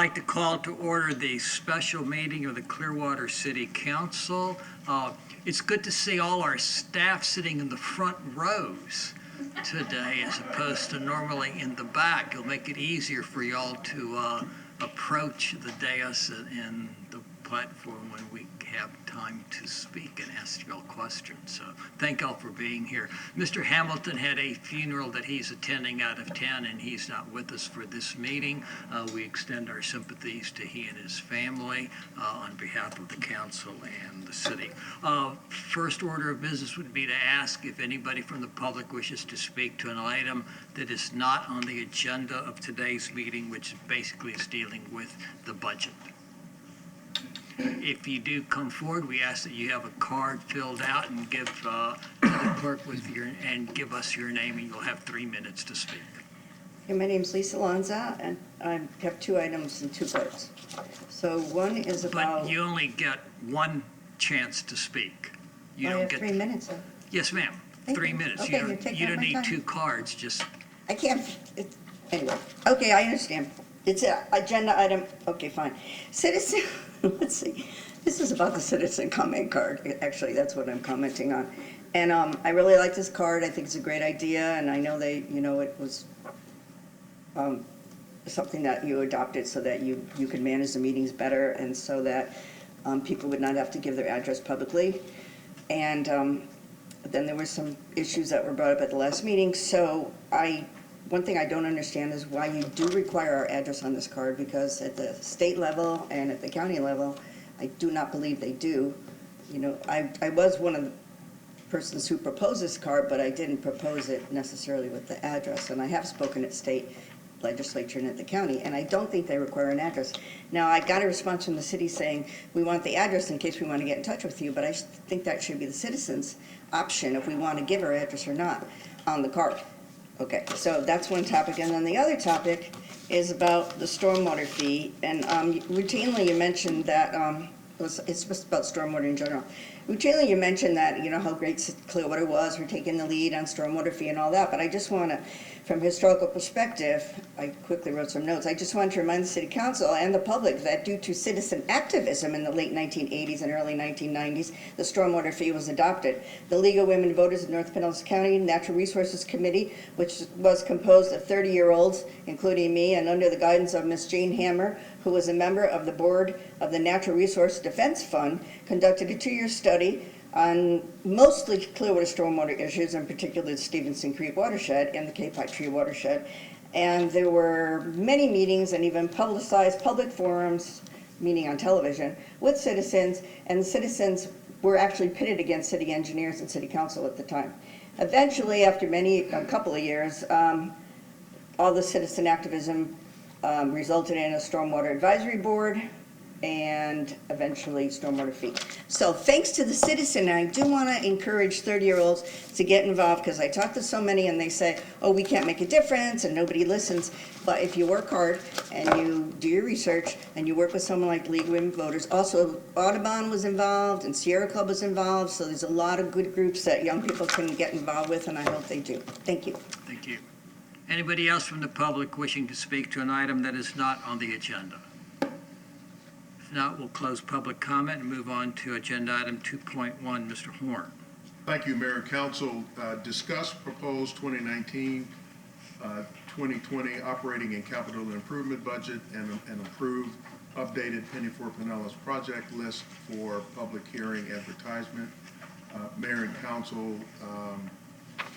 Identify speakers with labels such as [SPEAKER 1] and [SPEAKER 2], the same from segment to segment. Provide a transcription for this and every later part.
[SPEAKER 1] like to call to order the special meeting of the Clearwater City Council. It's good to see all our staff sitting in the front rows today as opposed to normally in the back. It'll make it easier for y'all to approach the dais and the platform when we have time to speak and ask y'all questions. So thank y'all for being here. Mr. Hamilton had a funeral that he's attending out of town, and he's not with us for this meeting. We extend our sympathies to he and his family on behalf of the council and the city. First order of business would be to ask if anybody from the public wishes to speak to an item that is not on the agenda of today's meeting, which basically is dealing with the budget. If you do come forward, we ask that you have a card filled out and give to the clerk with and give us your name, and you'll have 3 minutes to speak.
[SPEAKER 2] Okay, my name's Lisa Lanza, and I have 2 items and 2 parts. So one is about...
[SPEAKER 1] But you only get 1 chance to speak. You
[SPEAKER 2] I
[SPEAKER 1] don't
[SPEAKER 2] have
[SPEAKER 1] get
[SPEAKER 2] 3 minutes. Though.
[SPEAKER 1] Yes, ma'am.
[SPEAKER 2] Thank
[SPEAKER 1] 3
[SPEAKER 2] you.
[SPEAKER 1] minutes.
[SPEAKER 2] Okay,
[SPEAKER 1] You don't need 2 cards. Just
[SPEAKER 2] I can't... Anyway, okay, I understand. It's an agenda item. Okay, fine. Citizen... Let's see. This is about the citizen comment card. Actually, that's what I'm commenting on. And I really like this card. I think it's a great idea, and I know it was something that you adopted so that you could manage the meetings better, and so that people would not have to give their address publicly. And then there were some issues that were brought up at the last meeting. So one thing I don't understand is why you do require our address on this card, because at the state level and at the county level, I do not believe they do. You know, I was one of the persons who proposed this card, but I didn't propose it necessarily with the address. And I have spoken at state legislature and at the county, and I don't think they require an address. Now, I got a response from the city saying, we want the address in case we want to get in touch with you, but I think that should be the citizens' option if we want to give our address or not on the card. Okay, so that's one topic, and then the other topic is about the stormwater fee, and routinely you mentioned that, it's just about stormwater in general. Routinely you mentioned that, you know, how great Clearwater was for taking the lead on stormwater fee and all that, but I just want to, from historical perspective, I quickly wrote some notes. I just wanted to remind the City Council and the public that due to citizen activism in the late 1980s and early 1990s, the stormwater fee was adopted. The League of Women Voters of North Pinellas County Natural Resources Committee, which was composed of 30-year-olds, including me, and under the guidance of Ms. Jane Hammer, who was a member of the board of the Natural Resource Defense Fund, conducted a 2-year study on mostly Clearwater stormwater issues, in particular the Stevenson Creek watershed and the Cape High Tree watershed. And there were many meetings and even publicized public forums, meeting on television, with citizens, and the citizens were actually pitted against city engineers and city council at the time. Eventually, after a couple of years, all the citizen activism resulted in a stormwater advisory board, and eventually stormwater fee. So thanks to the citizen, I do want to encourage 30-year-olds to get involved, because I talk to so many and they say, oh, we can't make a difference and nobody listens. But if you work hard and you do your research and you work with someone like League of Women Voters, also Audubon was involved and Sierra Club was involved, so there's a lot of good groups that young people can get involved with, and I hope they do. Thank you.
[SPEAKER 1] thank you. Anybody else from the public wishing to speak to an item that is not on the agenda? If not, we'll close public comment and move on to agenda item 2.1. Mr. Horn.
[SPEAKER 3] Thank you, Mayor and Council. Discuss proposed 2019-2020 operating and capital improvement budget and approve updated Penny for Pinellas project list for public hearing advertisement. Mayor and Council,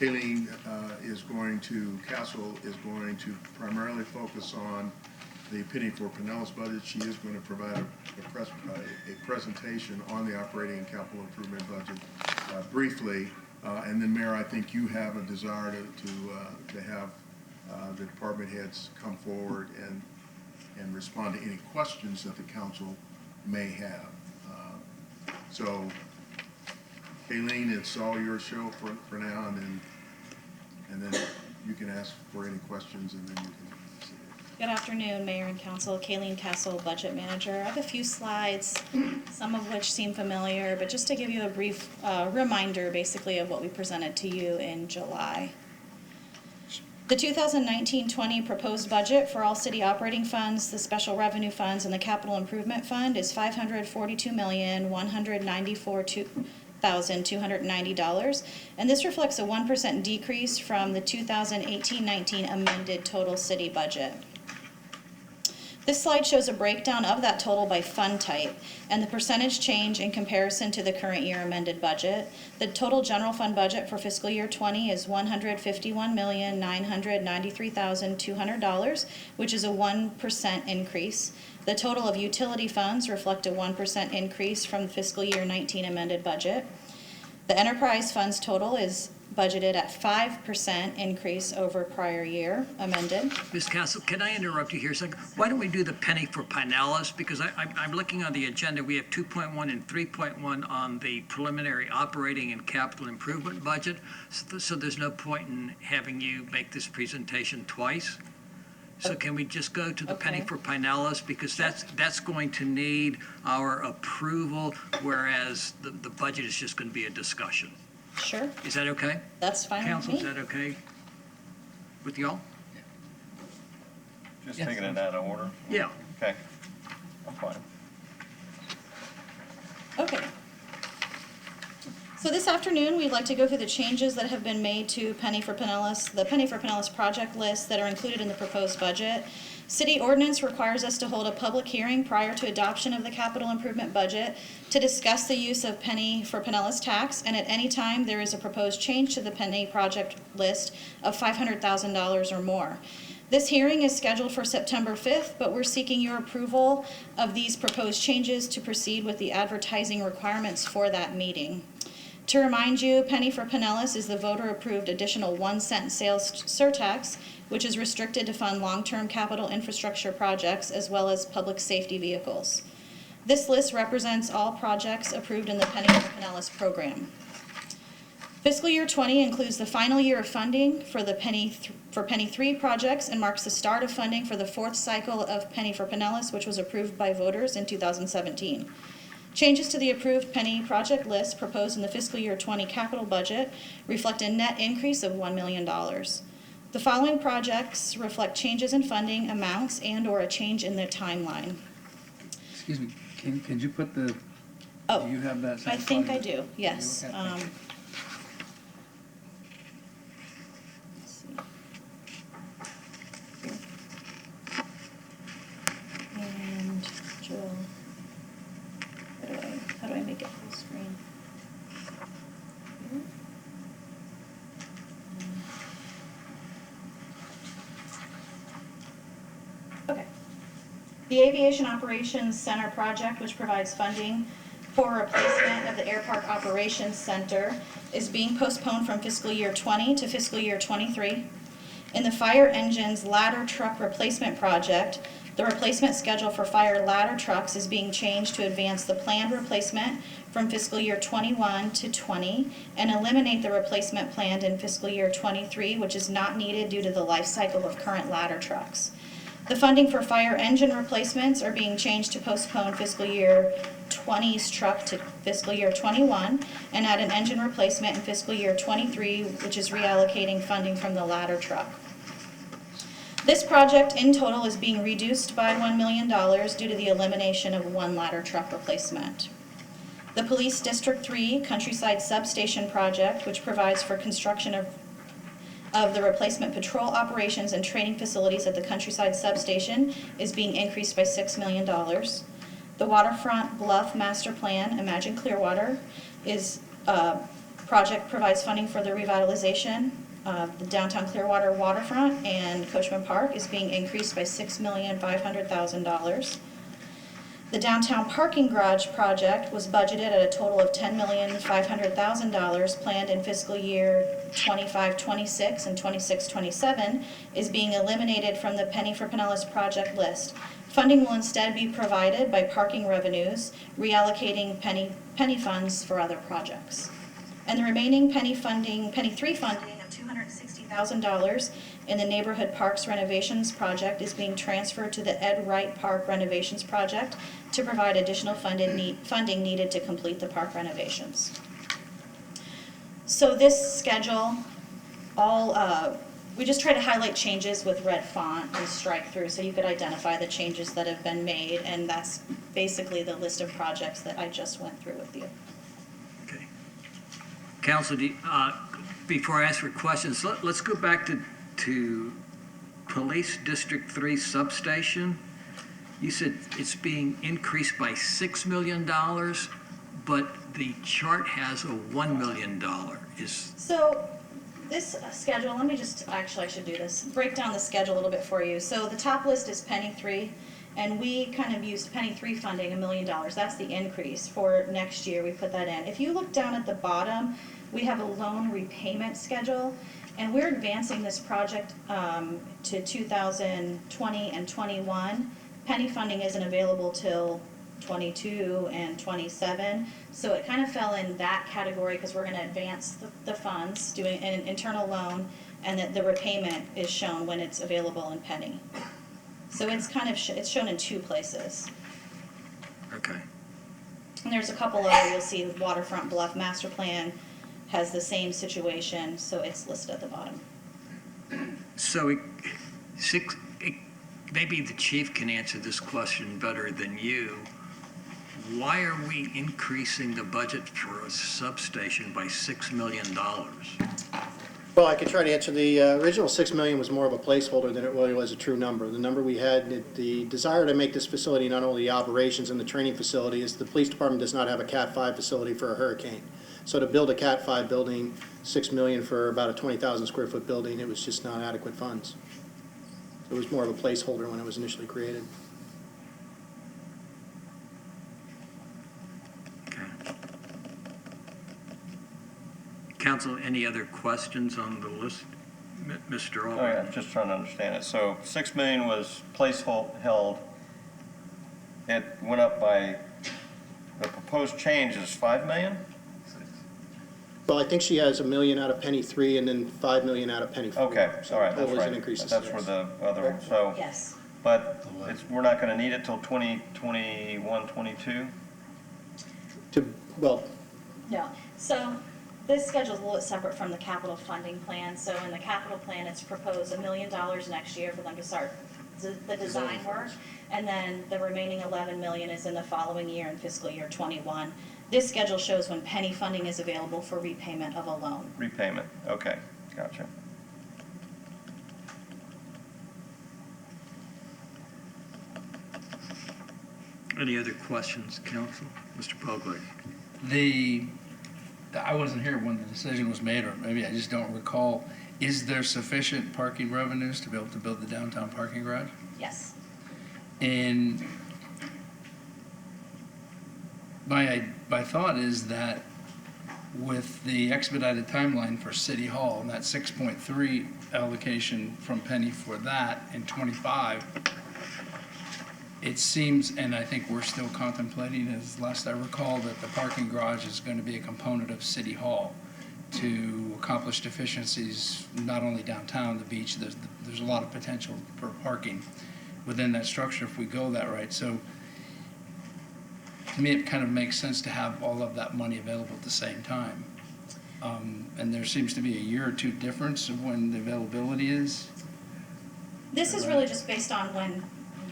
[SPEAKER 3] Kayleen Castle is going to primarily focus on the Penny for Pinellas budget. She is going to provide a presentation on the operating and capital improvement budget briefly. And then, Mayor, I think you have a desire to have the department heads come forward and respond to any questions that the council may have. So, Kayleen, it's all your show for now, and then you can ask for any questions, and then you can.
[SPEAKER 4] Good afternoon, Mayor and Council. Kayleen Castle, Budget Manager. I have a few slides, some of which seem familiar, but just to give you a brief reminder, basically, of what we presented to you in July. The 2019-20 proposed budget for all city operating funds, the special revenue funds, and the capital improvement fund is $542,194,290, and this reflects a 1% decrease from the 2018-19 amended total city budget. This slide shows a breakdown of that total by fund type and the percentage change in comparison to the current year amended budget. The total general fund budget for fiscal year 20 is $151,993,200, which is a 1% increase. The total of utility funds reflect a 1% increase from the fiscal year 19 amended budget. The enterprise funds total is budgeted at 5% increase over prior year amended.
[SPEAKER 1] Ms. Castle, can I interrupt you here a second? Why don't we do the penny for Pinellas? Because I'm looking on the agenda, we have 2.1 and 3.1 on the preliminary operating and capital improvement budget. So there's no point in having you make this presentation twice. So can we just go to the penny
[SPEAKER 4] Okay.
[SPEAKER 1] for Pinellas? Because that's going to need our approval, whereas the budget is just going to be a discussion.
[SPEAKER 4] Sure,
[SPEAKER 1] Is that okay?
[SPEAKER 4] that's fine with
[SPEAKER 1] Council, is
[SPEAKER 4] me.
[SPEAKER 1] that okay with y'all?
[SPEAKER 5] Just taking it out of order?
[SPEAKER 1] Yeah.
[SPEAKER 5] Okay, I'm fine.
[SPEAKER 4] Okay. So this afternoon, we'd like to go through the changes that have been made to Penny for Pinellas, the Penny for Pinellas project list that are included in the proposed budget. City ordinance requires us to hold a public hearing prior to adoption of the capital improvement budget to discuss the use of Penny for Pinellas tax, and at any time there is a proposed change to the Penny project list of $500,000 or more. This hearing is scheduled for September 5th, but we're seeking your approval of these proposed changes to proceed with the advertising requirements for that meeting. To remind you, Penny for Pinellas is the voter-approved additional 1-cent sales surtax, which is restricted to fund long-term capital infrastructure projects as well as public safety vehicles. This list represents all projects approved in the Penny for Pinellas program. Fiscal year 20 includes the final year of funding for the Penny 3 projects and marks the start of funding for the 4th cycle of Penny for Pinellas, which was approved by voters in 2017. Changes to the approved Penny project list proposed in the fiscal year 20 capital budget reflect a net increase of $1 million. The following projects reflect changes in funding amounts and/or a change in the timeline.
[SPEAKER 6] Excuse me, can you put the,
[SPEAKER 4] Oh,
[SPEAKER 6] do you have that?
[SPEAKER 4] I
[SPEAKER 6] same
[SPEAKER 4] think
[SPEAKER 6] slide?
[SPEAKER 4] I do, yes.
[SPEAKER 6] Okay.
[SPEAKER 4] Let's see. And Jill, how do I make it full screen? Here. Okay. The Aviation Operations Center project, which provides funding for replacement of the Air Park Operations Center, is being postponed from fiscal year 20 to fiscal year 23. In the fire engine's ladder truck replacement project, the replacement schedule for fire ladder trucks is being changed to advance the planned replacement from fiscal year 21 to 20 and eliminate the replacement planned in fiscal year 23, which is not needed due to the life cycle of current ladder trucks. The funding for fire engine replacements are being changed to postpone fiscal year 20's truck to fiscal year 21 and add an engine replacement in fiscal year 23, which is reallocating funding from the ladder truck. This project in total is being reduced by $1 million due to the elimination of one ladder truck replacement. The Police District 3 Countryside Substation project, which provides for construction of the replacement patrol operations and training facilities at the Countryside Substation, is being increased by $6 million. The Waterfront Bluff Master Plan, Imagine Clearwater, project provides funding for the revitalization of the downtown Clearwater waterfront, and Coachman Park is being increased by $6,500,000. The downtown parking garage project was budgeted at a total of $10,500,000 planned in fiscal year 25-26 and 26-27 is being eliminated from the Penny for Pinellas project list. Funding will instead be provided by parking revenues, reallocating penny funds for other projects. And the remaining Penny 3 funding of $260,000 in the Neighborhood Parks Renovations Project is being transferred to the Ed Wright Park Renovations Project to provide additional funding needed to complete the park renovations. So this schedule, all we just try to highlight changes with red font and strike through so you could identify the changes that have been made, and that's basically the list of projects that I just went through with you.
[SPEAKER 1] Okay. Council, before I ask for questions, let's go back to Police District 3 substation. You said it's being increased by $6 million, but the chart has a $1 million.
[SPEAKER 4] So this schedule, let me just, actually I should do this, break down the schedule a little bit for you. So the top list is Penny 3, and we kind of used Penny 3 funding, $1 million. That's the increase for next year, we put that in. If you look down at the bottom, we have a loan repayment schedule, and we're advancing this project to 2020 and 21. Penny funding isn't available till 22 and 27, so it kind of fell in that category because we're going to advance the funds, doing an internal loan, and that the repayment is shown when it's available in Penny. So it's kind of it's shown in two places.
[SPEAKER 1] Okay.
[SPEAKER 4] And there's a couple other, you'll see Waterfront Bluff Master Plan has the same situation, so it's listed at the bottom.
[SPEAKER 1] So maybe the chief can answer this question better than you. Why are we increasing the budget for a substation by $6 million?
[SPEAKER 7] Well, I could try to answer. The original $6 million was more of a placeholder than it really was a true number. The number we had, the desire to make this facility not only the operations and the training facility, is the police department does not have a Cat 5 facility for a hurricane. So to build a Cat 5 building, $6 million for about a 20,000 square foot building, it was just not adequate funds. It was more of a placeholder when it was initially created.
[SPEAKER 1] Okay. Council, any other questions on the list? Mr.
[SPEAKER 5] Oh,
[SPEAKER 1] Albright?
[SPEAKER 5] yeah, just trying to understand it. So 6 million was held. It went up by, the proposed change is 5 million?
[SPEAKER 7] Well, I think she has $1 million out of Penny 3 and then $5 million out of Penny 4.
[SPEAKER 5] Okay,
[SPEAKER 7] So
[SPEAKER 5] all right,
[SPEAKER 7] total
[SPEAKER 5] that's
[SPEAKER 7] is
[SPEAKER 5] right.
[SPEAKER 7] an increase of
[SPEAKER 5] That's
[SPEAKER 7] six.
[SPEAKER 5] where the other, so,
[SPEAKER 4] Yes.
[SPEAKER 5] but we're not going to need it till 2021, 22?
[SPEAKER 7] Well,
[SPEAKER 4] No. So this schedule is a little separate from the capital funding plan. So in the capital plan, it's proposed $1 million next year for them to start the design work. And then the remaining 11 million is in the following year, in fiscal year 21. This schedule shows when penny funding is available for repayment of a loan.
[SPEAKER 5] Repayment, okay, gotcha.
[SPEAKER 1] Any other questions, council? Mr. Pogler?
[SPEAKER 6] I wasn't here when the decision was made, or maybe I just don't recall. Is there sufficient parking revenues to be able to build the downtown parking garage?
[SPEAKER 4] Yes.
[SPEAKER 6] And my thought is that with the expedited timeline for City Hall and that 6.3 allocation from Penny for that in 25, it seems, and I think we're still contemplating, as last I recall, that the parking garage is going to be a component of City Hall to accomplish deficiencies, not only downtown, the beach. There's a lot of potential for parking within that structure if we go that right. So to me, it kind of makes sense to have all of that money available at the same time. And there seems to be a year or two difference of when the availability is.
[SPEAKER 4] This is really just based on when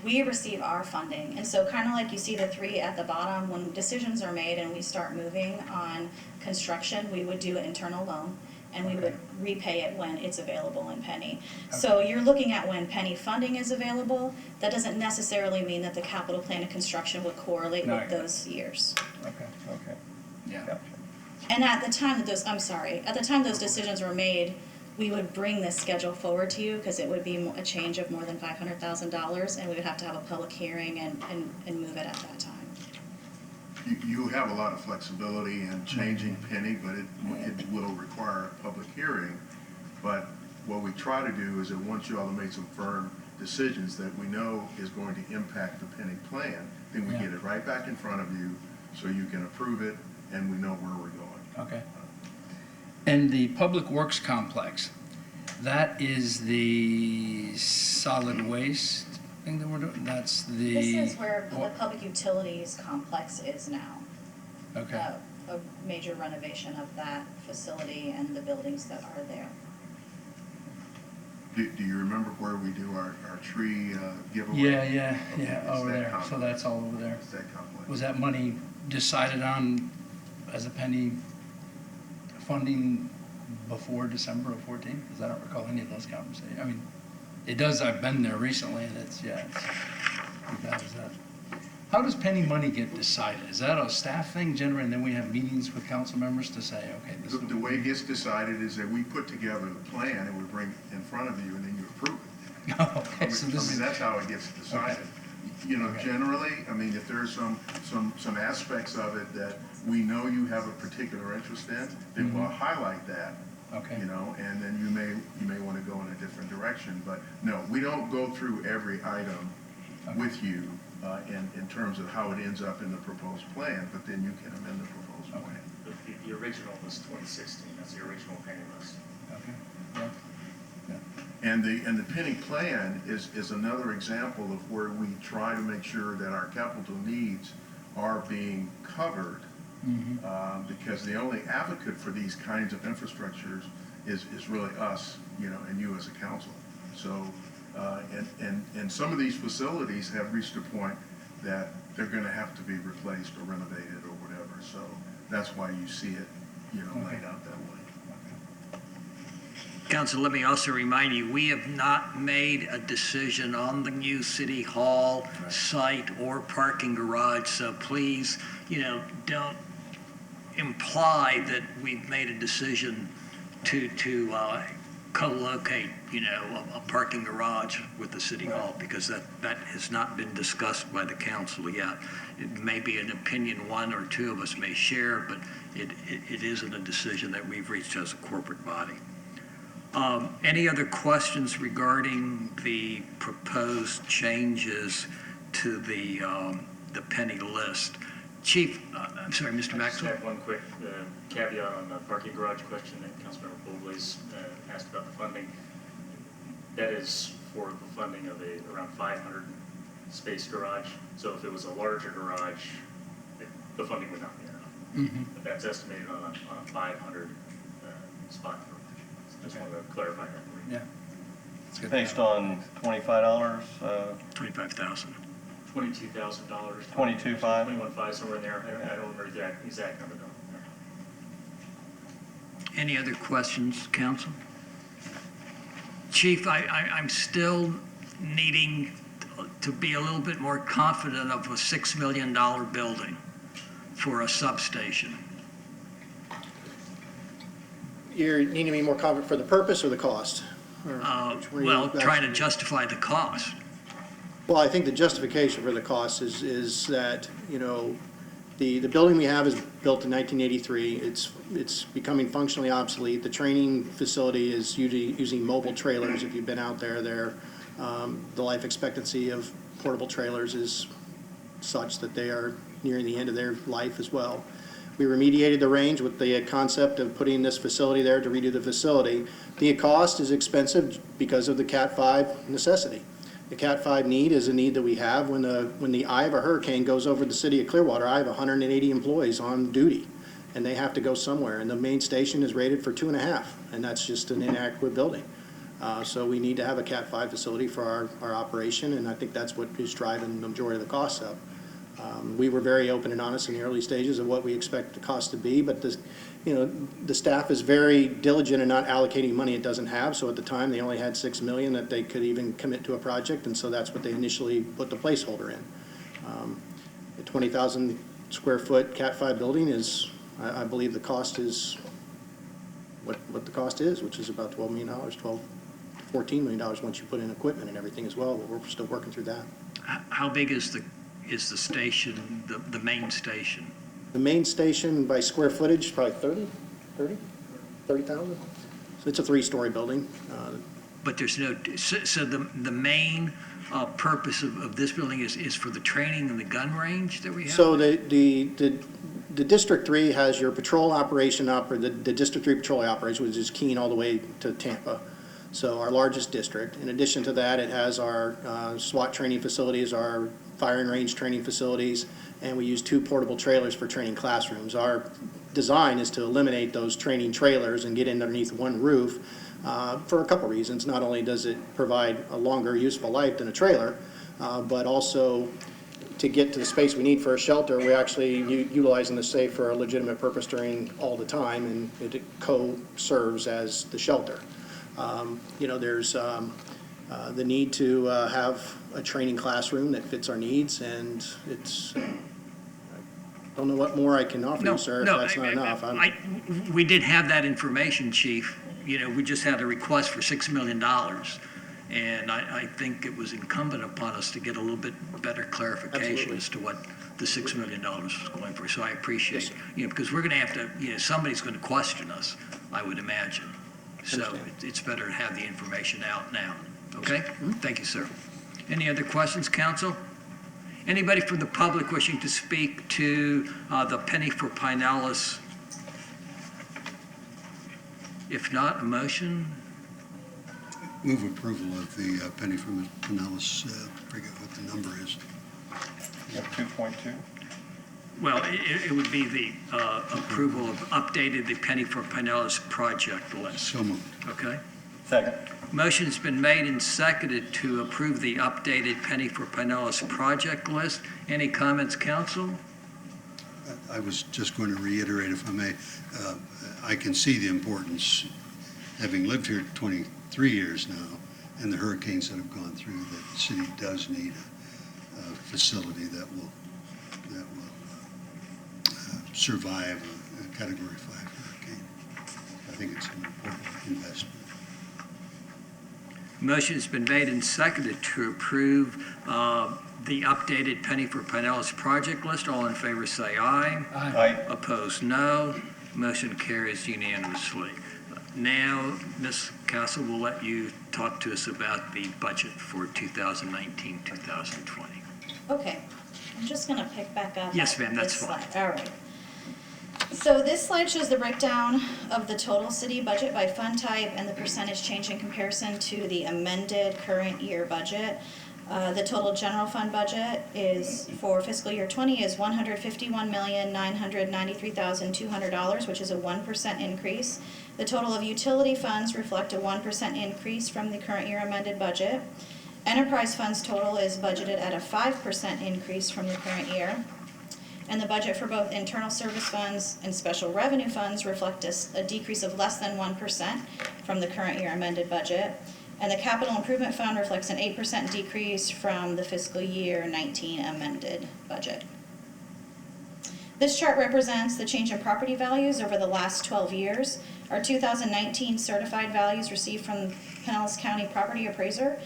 [SPEAKER 4] we receive our funding. And so kind of like you see the three at the bottom, when decisions are made and we start moving on construction, we would do an internal loan and we would repay it when it's available in penny. So you're looking at when penny funding is available. That doesn't necessarily mean that the capital plan of construction would correlate with those years.
[SPEAKER 5] Okay,
[SPEAKER 6] Yeah.
[SPEAKER 5] gotcha.
[SPEAKER 4] And at the time that those decisions were made, we would bring this schedule forward to you because it would be a change of more than $500,000, and we would have to have a public hearing and move it at that time.
[SPEAKER 3] You have a lot of flexibility in changing penny, but it will require a public hearing. But what we try to do is that once you all have made some firm decisions that we know is going to impact the penny plan, then we get it right back in front of you so you can approve it and we know where we're going.
[SPEAKER 6] Okay. And the Public Works Complex, that is the solid waste thing that we're doing? That's the...
[SPEAKER 4] This is where the public utilities complex is now.
[SPEAKER 6] Okay.
[SPEAKER 4] A major renovation of that facility and the buildings that are there.
[SPEAKER 3] Do you remember where we do our tree giveaway?
[SPEAKER 6] Yeah,
[SPEAKER 3] It's
[SPEAKER 6] over
[SPEAKER 3] that
[SPEAKER 6] there.
[SPEAKER 3] complex.
[SPEAKER 6] So that's all over there.
[SPEAKER 3] It's that complex.
[SPEAKER 6] Was that money decided on as a penny funding before December of 14? Because I don't recall any of those conversations. I mean, it does, I've been there recently, and it's, yeah, it's, how bad is that? How does penny money get decided? Is that a staff thing generally, and then we have meetings with council members to say, okay, this is.
[SPEAKER 3] The way it gets decided is that we put together the plan and we bring it in front of you and then you approve it.
[SPEAKER 6] Okay, so this is,
[SPEAKER 3] That's how it gets decided. You know,
[SPEAKER 6] Okay.
[SPEAKER 3] generally, I mean, if there's some aspects of it that we know you have a particular interest in, then we'll highlight that.
[SPEAKER 6] okay,
[SPEAKER 3] You know, and then you may want to go in a different direction. But no, we don't go through every item with you in terms of how it ends up in the proposed plan, but then you can amend the proposed plan.
[SPEAKER 8] The original was 2016, that's the original penny list.
[SPEAKER 6] okay, yeah,
[SPEAKER 3] And the penny plan is another example of where we try to make sure that our capital needs are being covered. Because the only advocate for these kinds of infrastructures is really us, you know, and you as a council. So, and some of these facilities have reached a point that they're gonna have to be replaced or renovated or whatever. So that's why you see it, you know, laid out that way.
[SPEAKER 1] Council, let me also remind you, we have not made a decision on the new City Hall site or parking garage, so please, you know, don't imply that we've made a decision to co-locate, you know, a parking garage with the City Hall, because that has not been discussed by the council yet. It may be an opinion one or two of us may share, but it isn't a decision that we've reached as a corporate body. Any other questions regarding the proposed changes to the penny list? Chief, I'm sorry, Mr.
[SPEAKER 8] I just
[SPEAKER 1] Maxwell?
[SPEAKER 8] have one quick caveat on the parking garage question that Councilmember Bowley's asked about the funding. That is for the funding of around 500 space garage. So if it was a larger garage, the funding would not be enough. But that's estimated on a 500 spot garage. Just wanted to clarify that.
[SPEAKER 6] yeah. It's good.
[SPEAKER 5] Based on $25,
[SPEAKER 1] 25,000.
[SPEAKER 8] $22,000.
[SPEAKER 5] 22.5?
[SPEAKER 8] 21.5, somewhere in there. I don't remember the exact number though.
[SPEAKER 1] Any other questions, council? Chief, I'm still needing to be a little bit more confident of a $6 million building for a substation.
[SPEAKER 7] You're needing to be more confident for the purpose or the cost? Or which one are you
[SPEAKER 1] Well, trying to
[SPEAKER 7] asking?
[SPEAKER 1] justify the cost.
[SPEAKER 7] Well, I think the justification for the cost is that, you know, the building we have is built in 1983. It's becoming functionally obsolete. The training facility is using mobile trailers. If you've been out there, the life expectancy of portable trailers is such that they are nearing the end of their life as well. We remediated the range with the concept of putting this facility there to redo the facility. The cost is expensive because of the Cat 5 necessity. The Cat 5 need is a need that we have. When the eye of a hurricane goes over the city of Clearwater, I have 180 employees on duty, and they have to go somewhere. And the main station is rated for 2.5, and that's just an inadequate building. So we need to have a Cat 5 facility for our operation, and I think that's what is driving the majority of the costs up. We were very open and honest in the early stages of what we expect the cost to be, but the staff is very diligent in not allocating money it doesn't have. So at the time, they only had $6 million that they could even commit to a project, and so that's what they initially put the placeholder in. A 20,000 square foot Cat 5 building is, I believe the cost is what the cost is, which is about $12 million, $14 million once you put in equipment and everything as well, but we're still working through that.
[SPEAKER 1] How big is the station, the main station?
[SPEAKER 7] The main station by square footage, probably 30,000. So it's a 3-story building.
[SPEAKER 1] But there's no, so the main purpose of this building is for the training and the gun range that we have?
[SPEAKER 7] So the District 3 has your patrol operation, the District 3 patrol operation, which is Keene all the way to Tampa. So our largest district. In addition to that, it has our SWAT training facilities, our firing range training facilities, and we use 2 portable trailers for training classrooms. Our design is to eliminate those training trailers and get in underneath one roof. for a couple reasons. Not only does it provide a longer useful life than a trailer, but also to get to the space we need for a shelter, we're actually utilizing the safe for a legitimate purpose during all the time, and it co-serves as the shelter. There's the need to have a training classroom that fits our needs, and it's, I don't know what more I can offer you, sir, if that's not enough.
[SPEAKER 1] We did have that information, Chief. We just had a request for $6 million. And I think it was incumbent upon us to get a little bit better clarification
[SPEAKER 7] Absolutely.
[SPEAKER 1] as to what the $6 million was going for. So I appreciate,
[SPEAKER 7] Yes,
[SPEAKER 1] because we're going to have to, somebody's going to question us, I would imagine. So
[SPEAKER 7] Understand.
[SPEAKER 1] it's better to have the information out now. Okay? Thank you, sir. Any other questions, council? Anybody from the public wishing to speak to the Penny for Pinellas? If not, a motion?
[SPEAKER 9] Move approval of the Penny from Pinellas, forget what the number is.
[SPEAKER 5] 2.2?
[SPEAKER 1] Well, it would be the approval of updated the Penny for Pinellas project list.
[SPEAKER 9] So moved.
[SPEAKER 1] Okay?
[SPEAKER 5] Second.
[SPEAKER 1] Motion's been made and seconded to approve the updated Penny for Pinellas project list. Any comments, council?
[SPEAKER 9] I was just going to reiterate, if I may, I can see the importance, having lived here 23 years now, and the hurricanes that have gone through, that the city does need a facility that will survive a Category 5 hurricane. I think it's an important investment.
[SPEAKER 1] Motion has been made and seconded to approve the updated Penny for Pinellas project list. All in favor say aye.
[SPEAKER 5] Aye.
[SPEAKER 1] Opposed, no. Motion carries unanimously. Now, Ms. Castle, we'll let you talk to us about the budget for 2019-2020.
[SPEAKER 4] Okay, I'm just gonna pick back up.
[SPEAKER 1] Yes,
[SPEAKER 4] at
[SPEAKER 1] ma'am, that's
[SPEAKER 4] this
[SPEAKER 1] fine.
[SPEAKER 4] slide. All right. So this slide shows the breakdown of the total city budget by fund type and the percentage change in comparison to the amended current year budget. The total general fund budget is, for fiscal year 20, is $151,993,200, which is a 1% increase. The total of utility funds reflect a 1% increase from the current year amended budget. Enterprise funds total is budgeted at a 5% increase from the current year. And the budget for both internal service funds and special revenue funds reflect a decrease of less than 1% from the current year amended budget. And the capital improvement fund reflects an 8% decrease from the fiscal year 19 amended budget. This chart represents the change in property values over the last 12 years. Our 2019 certified values received from Pinellas County Property Appraiser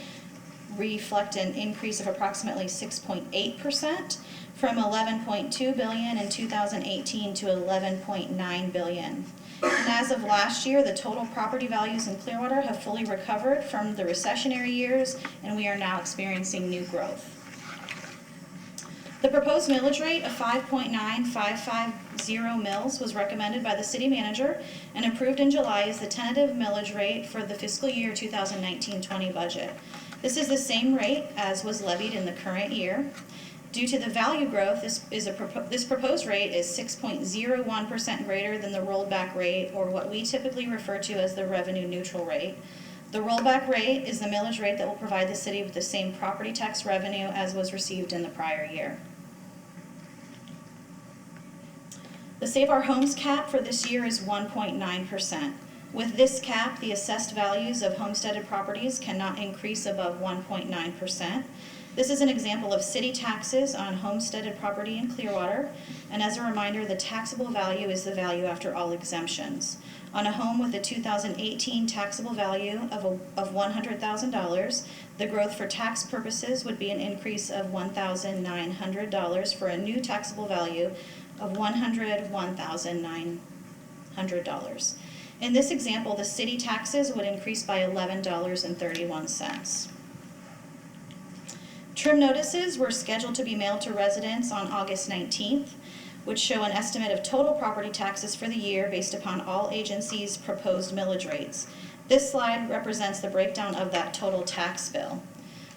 [SPEAKER 4] reflect an increase of approximately 6.8%, from $11.2 billion in 2018 to $11.9 billion. And as of last year, the total property values in Clearwater have fully recovered from the recessionary years, and we are now experiencing new growth. The proposed millage rate of 5.9550 mils was recommended by the city manager and approved in July as the tentative millage rate for the fiscal year 2019-20 budget. This is the same rate as was levied in the current year. Due to the value growth, this proposed rate is 6.01% greater than the rolled back rate, or what we typically refer to as the revenue neutral rate. The rollback rate is the millage rate that will provide the city with the same property tax revenue as was received in the prior year. The Save Our Homes cap for this year is 1.9%. With this cap, the assessed values of homesteaded properties cannot increase above 1.9%. This is an example of city taxes on homesteaded property in Clearwater, and as a reminder, the taxable value is the value after all exemptions. On a home with a 2018 taxable value of $100,000, the growth for tax purposes would be an increase of $1,900 for a new taxable value of $101,900. In this example, the city taxes would increase by $11.31. Trim notices were scheduled to be mailed to residents on August 19th, which show an estimate of total property taxes for the year based upon all agencies' proposed millage rates. This slide represents the breakdown of that total tax bill.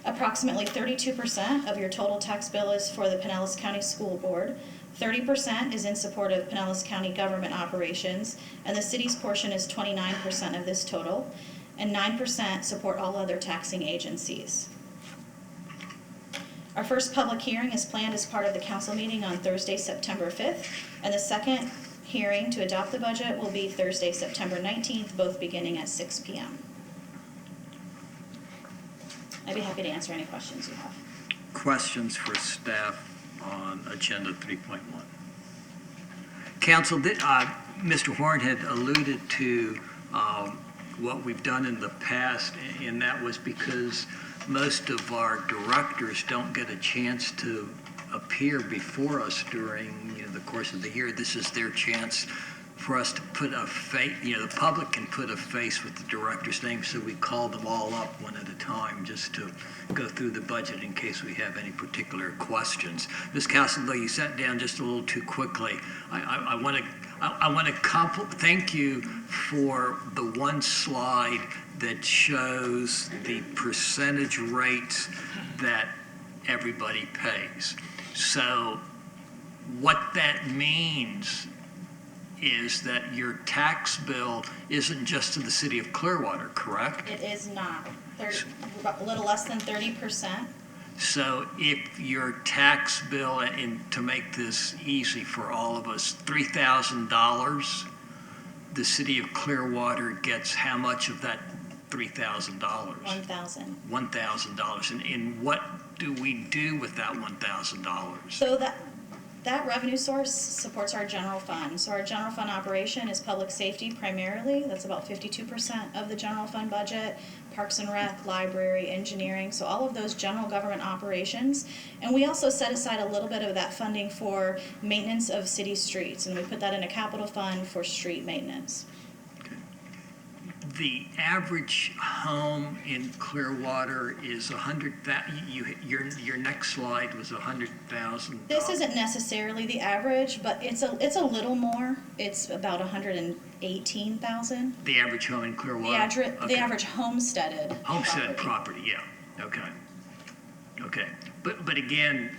[SPEAKER 4] Approximately 32% of your total tax bill is for the Pinellas County School Board, 30% is in support of Pinellas County government operations, and the city's portion is 29% of this total. and 9% support all other taxing agencies. Our first public hearing is planned as part of the council meeting on Thursday, September 5th, and the second hearing to adopt the budget will be Thursday, September 19th, both beginning at 6 p.m. I'd be happy to answer any questions you have.
[SPEAKER 1] Questions for staff on Agenda 3.1? Council, Mr. Horn had alluded to what we've done in the past, and that was because most of our directors don't get a chance to appear before us during the course of the year. This is their chance for us to put a face, the public can put a face with the director's name, so we call them all up one at a time just to go through the budget in case we have any particular questions. Ms. Castledo, you sat down just a little too quickly. I want to thank you for the one slide that shows the percentage rates that everybody pays. So what that means is that your tax bill isn't just to the city of Clearwater, correct?
[SPEAKER 4] It is not. A little less than 30%.
[SPEAKER 1] So if your tax bill, and to make this easy for all of us, $3,000, the city of Clearwater gets how much of that $3,000?
[SPEAKER 4] $1,000.
[SPEAKER 1] $1,000. And what do we do with that $1,000?
[SPEAKER 4] So that revenue source supports our general fund. So our general fund operation is public safety primarily. That's about 52% of the general fund budget. Parks and Rec, library, engineering, so all of those general government operations. And we also set aside a little bit of that funding for maintenance of city streets, and we put that in a capital fund for street maintenance.
[SPEAKER 1] The average home in Clearwater is 100,000. Your next slide was 100,000.
[SPEAKER 4] This isn't necessarily the average, but it's a little more. It's about 118,000.
[SPEAKER 1] The average home in Clearwater.
[SPEAKER 4] The average homesteaded
[SPEAKER 1] property. Yeah. Okay. But again,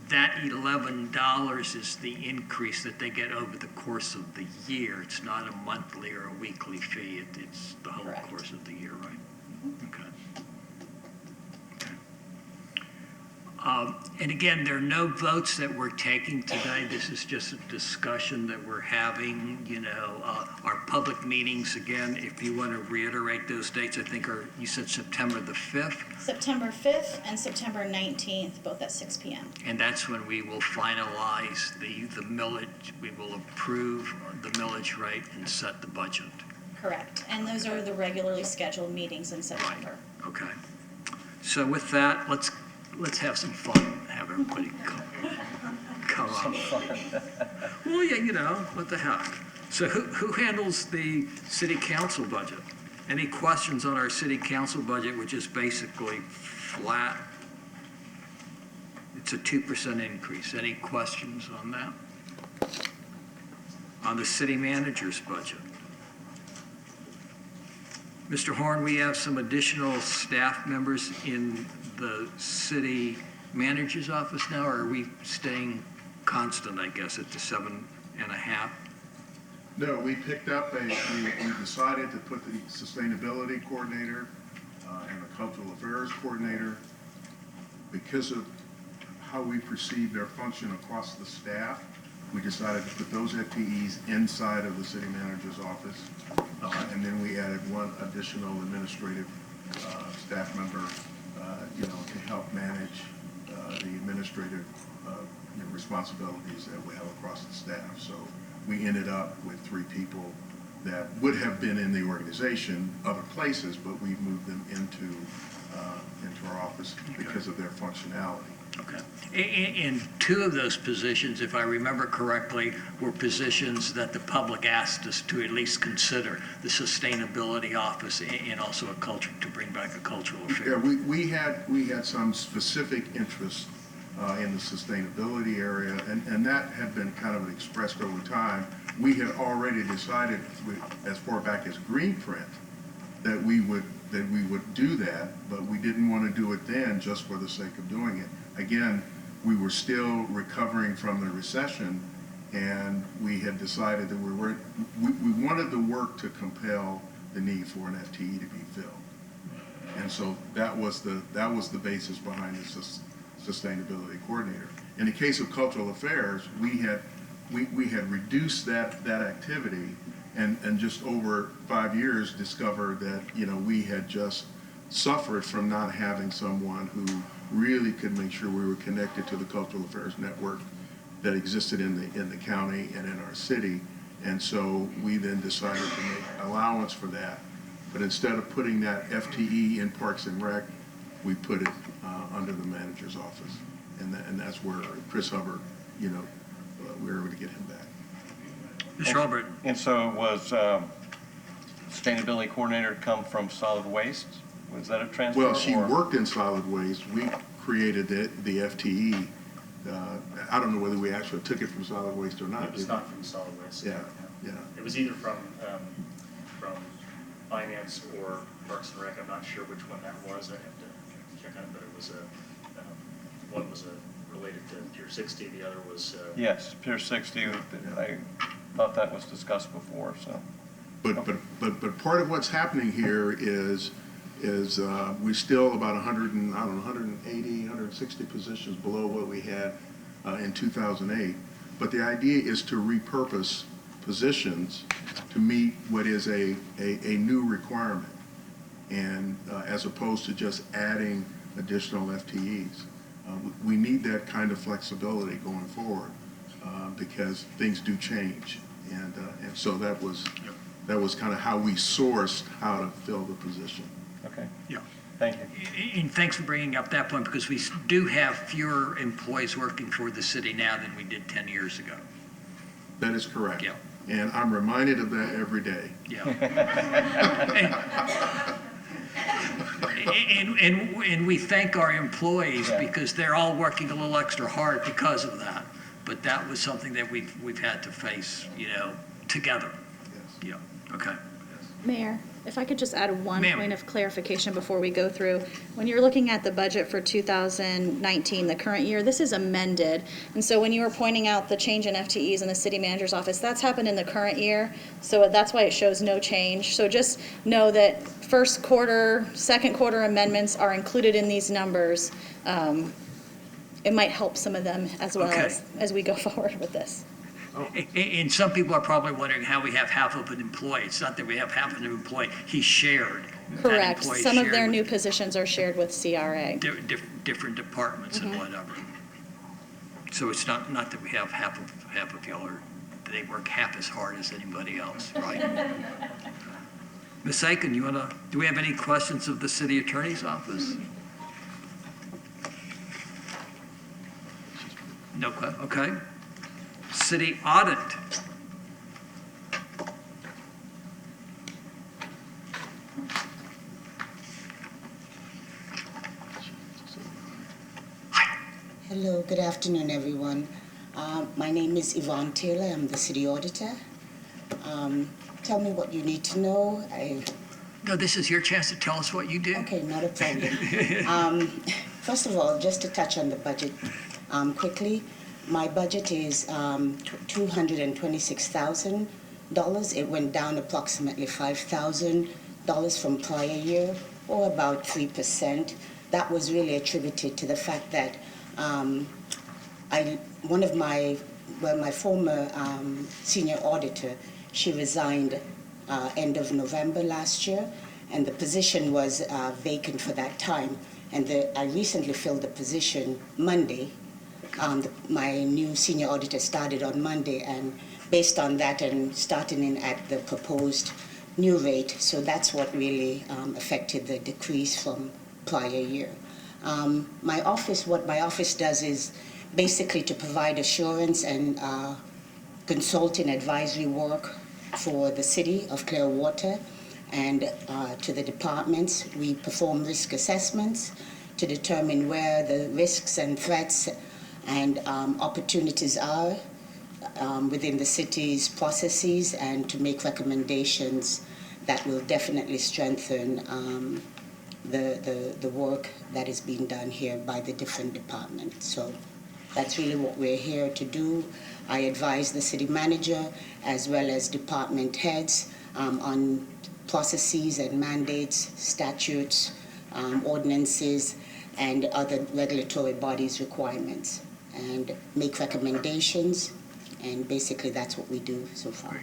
[SPEAKER 1] that $11 is the increase that they get over the course of the year. It's not a monthly or a weekly fee. It's the whole
[SPEAKER 4] Correct.
[SPEAKER 1] course of the year, right? Okay. And again, there are no votes that we're taking today. This is just a discussion that we're having. Our public meetings, again, if you want to reiterate those dates, I think you said September the 5th.
[SPEAKER 4] September 5th and September 19th, both at 6 p.m.
[SPEAKER 1] And that's when we will finalize the millage. We will approve the millage rate and set the budget.
[SPEAKER 4] Correct. And those are the regularly scheduled meetings in September.
[SPEAKER 1] Okay. So with that, let's have some fun. Have everybody come on. Well, yeah, what the heck. So who handles the city council budget? Any questions on our city council budget, which is basically flat? It's a 2% increase. Any questions on that? On the city manager's budget? Mr. Horn, we have some additional staff members in the city manager's office now, or are we staying constant, I guess, at the 7.5?
[SPEAKER 3] No, we picked up we decided to put the sustainability coordinator and the cultural affairs coordinator because of how we perceive their function across the staff. We decided to put those FTEs inside of the city manager's office. And then we added one additional administrative staff member, to help manage the administrative responsibilities that we have across the staff. So we ended up with 3 people that would have been in the organization other places, but we've moved them into our office because of their functionality.
[SPEAKER 1] Okay. And 2 of those positions, if I remember correctly, were positions that the public asked us to at least consider, the sustainability office and also to bring back a cultural affair.
[SPEAKER 3] Yeah, we had some specific interest in the sustainability area, and that had been kind of expressed over time. We had already decided, as far back as Greenprint, that we would do that, but we didn't want to do it then just for the sake of doing it. Again, we were still recovering from the recession, and we had decided that we wanted the work to compel the need for an FTE to be filled. And so that was the basis behind the sustainability coordinator. In the case of cultural affairs, we had reduced that activity, and just over 5 years discovered that, you know, we had just suffered from not having someone who really could make sure we were connected to the cultural affairs network that existed in the county and in our city. And so we then decided to make allowance for that. But instead of putting that FTE in Parks and Rec, we put it under the manager's office. And that's where Chris Hubbard, you know, we were able to get him back.
[SPEAKER 1] Mr. Albert,
[SPEAKER 5] And so was sustainability coordinator come from solid waste? Was that a transfer?
[SPEAKER 3] Well, she
[SPEAKER 5] or-
[SPEAKER 3] worked in solid waste. We created the FTE. I don't know whether we actually took it from solid waste or not.
[SPEAKER 8] It was not from solid waste.
[SPEAKER 3] Yeah, yeah.
[SPEAKER 8] It was either from finance or Parks and Rec. I'm not sure which one that was. I have to check on it, but it was one was related to Pier 60, the other was.
[SPEAKER 5] Yes, Pier 60, I thought that was discussed before, so.
[SPEAKER 3] But part of what's happening here is we're still about 180, 160 positions below what we had in 2008. But the idea is to repurpose positions to meet what is a new requirement, and as opposed to just adding additional FTEs. We need that kind of flexibility going forward because things do change, and so that was kind of how we sourced how to fill the position.
[SPEAKER 5] Okay,
[SPEAKER 1] yeah.
[SPEAKER 5] thank you.
[SPEAKER 1] And thanks for bringing up that point, because we do have fewer employees working for the city now than we did 10 years ago.
[SPEAKER 3] That is correct.
[SPEAKER 1] Yeah.
[SPEAKER 3] And I'm reminded of that every day.
[SPEAKER 1] Yeah. And we thank our employees
[SPEAKER 5] Yeah.
[SPEAKER 1] because they're all working a little extra hard because of that. But that was something that we've had to face, you know, together.
[SPEAKER 3] Yes.
[SPEAKER 1] Yeah, okay.
[SPEAKER 4] Mayor, if I could just add one
[SPEAKER 1] Ma'am.
[SPEAKER 4] point of clarification before we go through. When you're looking at the budget for 2019, the current year, this is amended. And so when you were pointing out the change in FTEs in the city manager's office, that's happened in the current year. So that's why it shows no change. So just know that first quarter, second quarter amendments are included in these numbers. It might help some of them as well
[SPEAKER 1] Okay.
[SPEAKER 4] as we go forward with this.
[SPEAKER 1] And some people are probably wondering how we have half of an employee. It's not that we have half of an employee, he's shared. That
[SPEAKER 4] Correct.
[SPEAKER 1] employee
[SPEAKER 4] Some of
[SPEAKER 1] shared
[SPEAKER 4] their
[SPEAKER 1] with
[SPEAKER 4] new positions are shared with CRA.
[SPEAKER 1] different departments and whatever. So it's not that we have half of y'all are, they work half as hard as anybody else, right? Ms. Aiken, do we have any questions of the city attorney's office? No, okay. City audit.
[SPEAKER 10] Hello, good afternoon, everyone. My name is Yvonne Taylor. I'm the city auditor. Tell me what you need to know.
[SPEAKER 1] No, this is your chance to tell us what you do.
[SPEAKER 10] Okay, not a problem. First of all, just to touch on the budget quickly, my budget is $226,000. It went down approximately $5,000 from prior year, or about 3%. That was really attributed to the fact that my former senior auditor, she resigned end of November last year, and the position was vacant for that time. And I recently filled the position Monday. My new senior auditor started on Monday, and based on that and starting in at the proposed new rate, so that's what really affected the decrease from prior year. What my office does is basically to provide assurance and consulting advisory work for the city of Clearwater and to the departments. We perform risk assessments to determine where the risks and threats and opportunities are within the city's processes, and to make recommendations that will definitely strengthen the work that is being done here by the different departments. So that's really what we're here to do. I advise the city manager as well as department heads on processes and mandates, statutes, ordinances, and other regulatory bodies' requirements, and make recommendations, and basically that's what we do so far.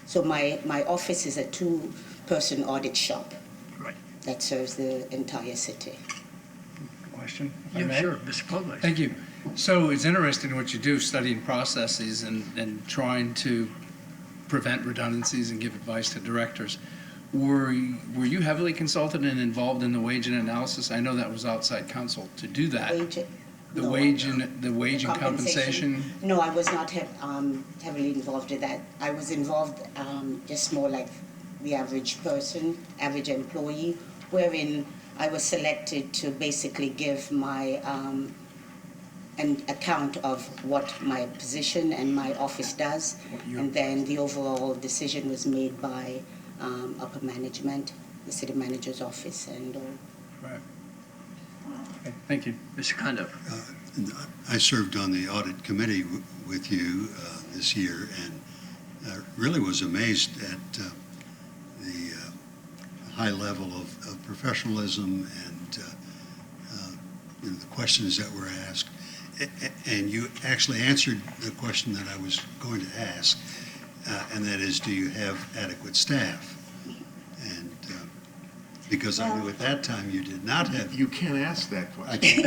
[SPEAKER 10] So my office is a two-person audit shop
[SPEAKER 1] Right.
[SPEAKER 10] that serves the entire city.
[SPEAKER 6] Question? if I
[SPEAKER 1] Yeah,
[SPEAKER 6] may?
[SPEAKER 1] sure, Mr. Publix.
[SPEAKER 6] Thank you. So it's interesting what you do, studying processes and trying to prevent redundancies and give advice to directors. Were you heavily consulted and involved in the wage and analysis? I know that was outside counsel to do that. The
[SPEAKER 10] No.
[SPEAKER 6] wage and compensation?
[SPEAKER 10] No, I was not heavily involved in that. I was involved just more like the average person, average employee, wherein I was selected to basically give my an account of what my position and my office does, and then the overall decision was made by upper management, the city manager's office, and
[SPEAKER 6] Right. Okay, thank you.
[SPEAKER 1] Mr. Kondo.
[SPEAKER 9] I served on the audit committee with you this year, and really was amazed at the high level of professionalism and the questions that were asked. And you actually answered the question that I was going to ask, and that is, do you have adequate staff? And because I knew at that time you did not have.
[SPEAKER 3] You can't ask that question.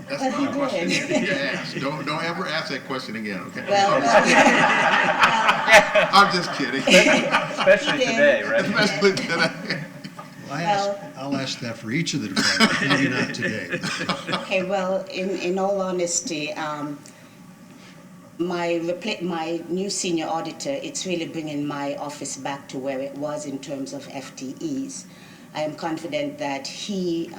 [SPEAKER 3] That's not a question you need to ask. Don't ever ask that question again, okay? I'm just kidding.
[SPEAKER 5] Especially today, right?
[SPEAKER 3] Especially today.
[SPEAKER 9] I'll ask that for each of the departments, maybe not today.
[SPEAKER 10] okay, well, in all honesty, my new senior auditor, it's really bringing my office back to where it was in terms of FTEs. I am confident that he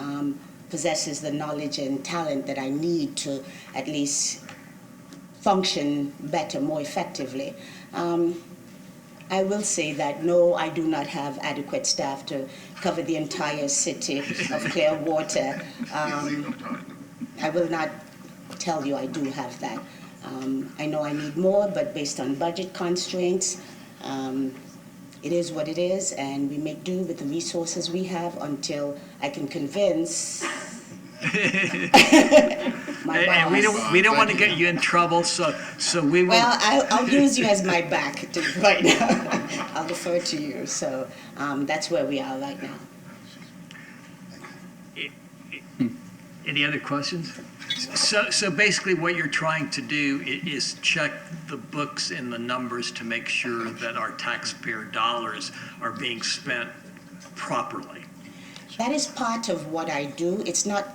[SPEAKER 10] possesses the knowledge and talent that I need to at least function better, more effectively. I will say that no, I do not have adequate staff to cover the entire city of Clearwater. I will not tell you I do have that. I know I need more, but based on budget constraints, it is what it is, and we make do with the resources we have until I can convince my boss.
[SPEAKER 1] And we don't want to get you in trouble, so we will.
[SPEAKER 10] Well, I'll use you as my back right now. I'll defer to you. So that's where we are right now.
[SPEAKER 1] Any other questions? So basically what you're trying to do is check the books and the numbers to make sure that our taxpayer dollars are being spent properly.
[SPEAKER 10] That is part of what I do. It's not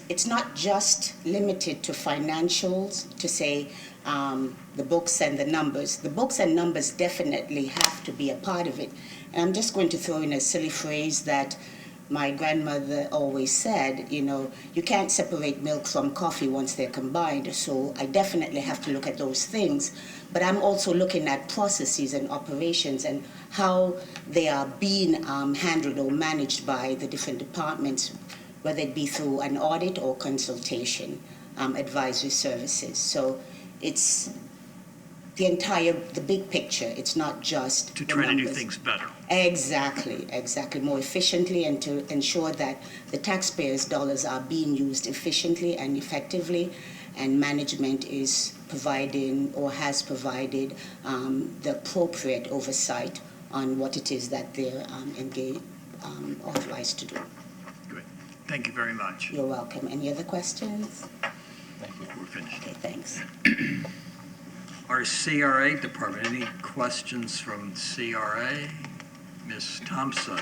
[SPEAKER 10] it's not just limited to financials, to say the books and the numbers. The books and numbers definitely have to be a part of it. And I'm just going to throw in a silly phrase that my grandmother always said, you can't separate milk from coffee once they're combined. So I definitely have to look at those things. But I'm also looking at processes and operations and how they are being handled or managed by the different departments, whether it be through an audit or consultation, advisory services. So it's the big picture. It's not just
[SPEAKER 1] To
[SPEAKER 10] the
[SPEAKER 1] try to do
[SPEAKER 10] numbers.
[SPEAKER 1] things better.
[SPEAKER 10] Exactly, more efficiently, and to ensure that the taxpayers' dollars are being used efficiently and effectively, and management is providing or has provided the appropriate oversight on what it is that they're authorized to do.
[SPEAKER 1] Good. Thank you very much.
[SPEAKER 10] You're welcome. Any other questions?
[SPEAKER 1] We're finished.
[SPEAKER 10] Okay, thanks.
[SPEAKER 1] Our CRA department, any questions from CRA? Ms. Thompson?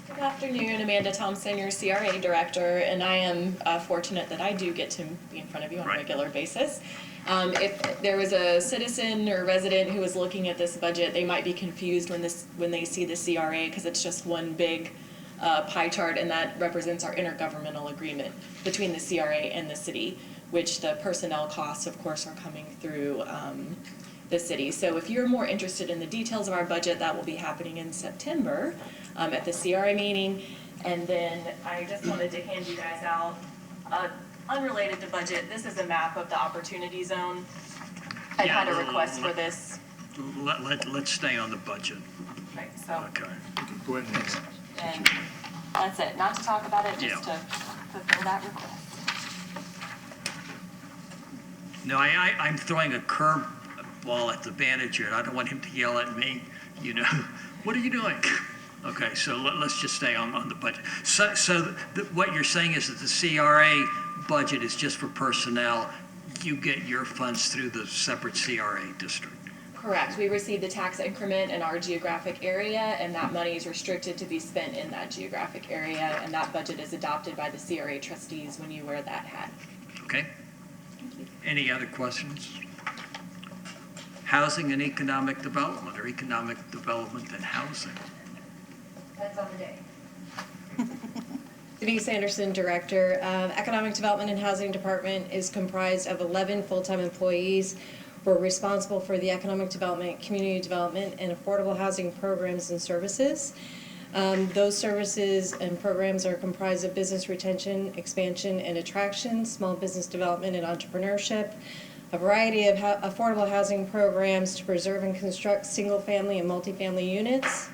[SPEAKER 11] Good afternoon, Amanda Thompson, your CRA director, and I am fortunate that I do get to be in front of you on a
[SPEAKER 1] Right.
[SPEAKER 11] regular basis. If there was a citizen or resident who was looking at this budget, they might be confused when they see the CRA, because it's just one big pie chart, and that represents our intergovernmental agreement between the CRA and the city, which the personnel costs, of course, are coming through the city. So if you're more interested in the details of our budget, that will be happening in September at the CRA meeting. And then I just wanted to hand you guys out, unrelated to budget, this is a map of the opportunity zone. I had a request for this
[SPEAKER 1] let's stay on the budget.
[SPEAKER 11] Right, so,
[SPEAKER 1] Okay.
[SPEAKER 3] Go ahead.
[SPEAKER 11] and that's it, not to talk about it, just
[SPEAKER 1] Yeah.
[SPEAKER 11] to fulfill that request.
[SPEAKER 1] No, I'm throwing a curveball at the manager, and I don't want him to yell at me, you know, what are you doing? Okay, so let's just stay on the budget. So what you're saying is that the CRA budget is just for personnel. You get your funds through the separate CRA district.
[SPEAKER 11] Correct, we receive the tax increment in our geographic area, and that money is restricted to be spent in that geographic area, and that budget is adopted by the CRA trustees when you wear that hat.
[SPEAKER 1] Okay? Any other questions? Housing and economic development, or economic development and housing?
[SPEAKER 12] That's on the day.
[SPEAKER 13] Denise Anderson, Director. Economic Development and Housing Department is comprised of 11 full-time employees. We're responsible for the economic development, community development, and affordable housing programs and services. Those services and programs are comprised of business retention, expansion, and attraction, small business development and entrepreneurship, a variety of affordable housing programs to preserve and construct single-family and multifamily units,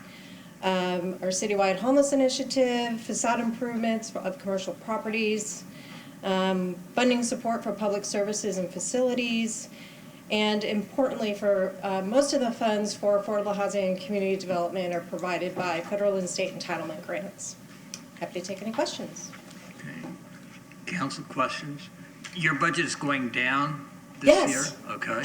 [SPEAKER 13] our citywide homeless initiative, facade improvements of commercial properties, funding support for public services and facilities, and importantly, for most of the funds for affordable housing and community development are provided by federal and state entitlement grants. Happy to take any questions.
[SPEAKER 1] Okay. Council questions? Your budget is going down this year?
[SPEAKER 13] Yes.
[SPEAKER 1] Okay.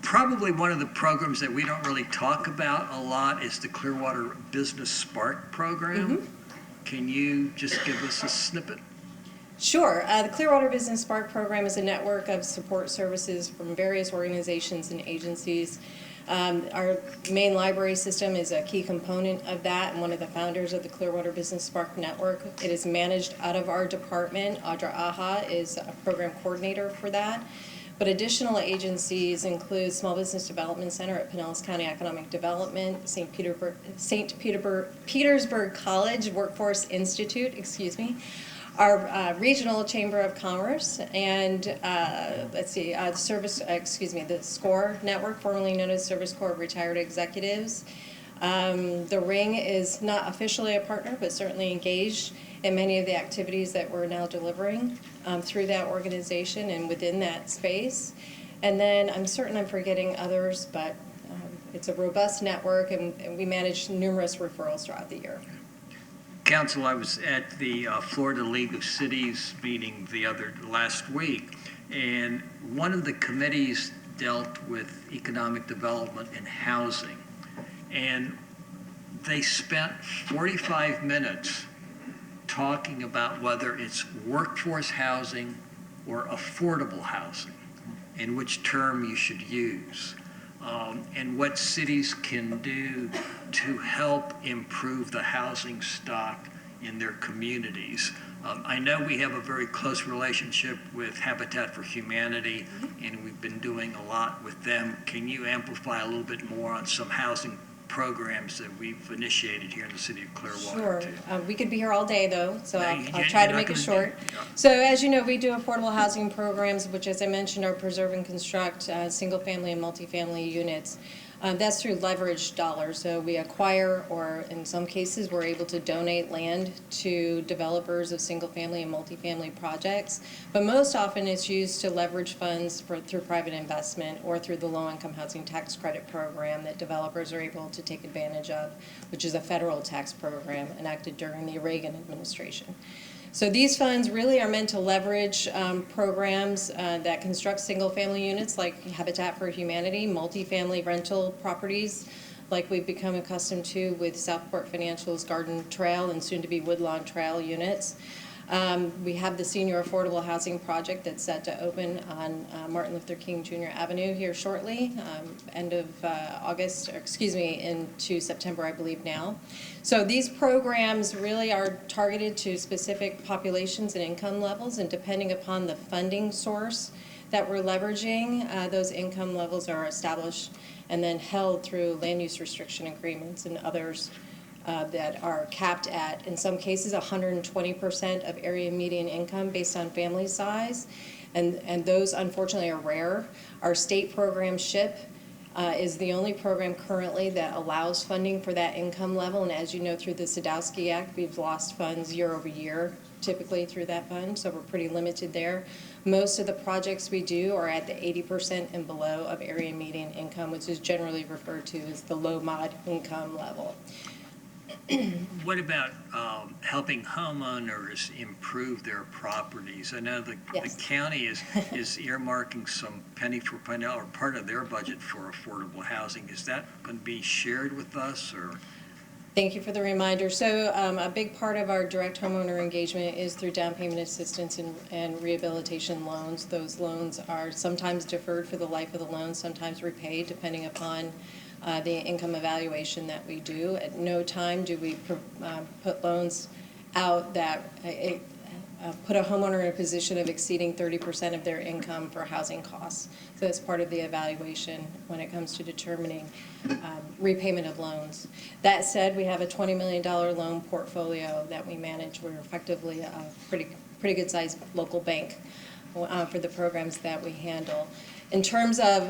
[SPEAKER 1] Probably one of the programs that we don't really talk about a lot is the Clearwater Business Spark program. Can you just give us a snippet?
[SPEAKER 13] Sure. The Clearwater Business Spark program is a network of support services from various organizations and agencies. Our main library system is a key component of that and one of the founders of the Clearwater Business Spark network. It is managed out of our department. Audra Aha is a program coordinator for that. But additional agencies include Small Business Development Center at Pinellas County Economic Development, St. Petersburg College Workforce Institute, our Regional Chamber of Commerce, and the SCORE Network, formerly known as Service Corps of Retired Executives. The Ring is not officially a partner, but certainly engaged in many of the activities that we're now delivering through that organization and within that space. And then I'm certain I'm forgetting others, but it's a robust network, and we manage numerous referrals throughout the year.
[SPEAKER 1] Council, I was at the Florida League of Cities meeting last week, and one of the committees dealt with economic development and housing. And they spent 45 minutes talking about whether it's workforce housing or affordable housing, and which term you should use, and what cities can do to help improve the housing stock in their communities. I know we have a very close relationship with Habitat for Humanity, and we've been doing a lot with them. Can you amplify a little bit more on some housing programs that we've initiated here in the city of Clearwater?
[SPEAKER 13] Sure. We could be here all day, though, so
[SPEAKER 1] No,
[SPEAKER 13] I'll try
[SPEAKER 1] you're
[SPEAKER 13] to
[SPEAKER 1] not
[SPEAKER 13] make it
[SPEAKER 1] gonna
[SPEAKER 13] short.
[SPEAKER 1] yeah.
[SPEAKER 13] So as you know, we do affordable housing programs, which, as I mentioned, are preserve and construct single-family and multifamily units. That's through leveraged dollars. So we acquire, or in some cases, we're able to donate land to developers of single-family and multifamily projects. But most often, it's used to leverage funds through private investment or through the low-income housing tax credit program that developers are able to take advantage of, which is a federal tax program enacted during the Reagan administration. So these funds really are meant to leverage programs that construct single-family units like Habitat for Humanity, multifamily rental properties like we've become accustomed to with Southport Financial's Garden Trail and soon-to-be Woodlawn Trail units. We have the Senior Affordable Housing Project that's set to open on Martin Luther King Jr. Avenue here shortly, end of August, into September, I believe now. So these programs really are targeted to specific populations and income levels, and depending upon the funding source that we're leveraging, those income levels are established and then held through land use restriction agreements and others that are capped at, in some cases, 120% of area median income based on family size. And those unfortunately are rare. Our state program SHIP is the only program currently that allows funding for that income level. And as you know, through the Sadowski Act, we've lost funds year over year, typically through that fund, so we're pretty limited there. Most of the projects we do are at the 80% and below of area median income, which is generally referred to as the low mod income level.
[SPEAKER 1] What about helping homeowners improve their properties? I know the
[SPEAKER 13] Yes.
[SPEAKER 1] county is earmarking some penny for penny or part of their budget for affordable housing. Is that going to be shared with us, or?
[SPEAKER 13] Thank you for the reminder. So a big part of our direct homeowner engagement is through down payment assistance and rehabilitation loans. Those loans are sometimes deferred for the life of the loan, sometimes repaid, depending upon the income evaluation that we do. At no time do we put loans out that put a homeowner in a position of exceeding 30% of their income for housing costs. So that's part of the evaluation when it comes to determining repayment of loans. That said, we have a $20 million loan portfolio that we manage. We're effectively a pretty good sized local bank for the programs that we handle. In terms of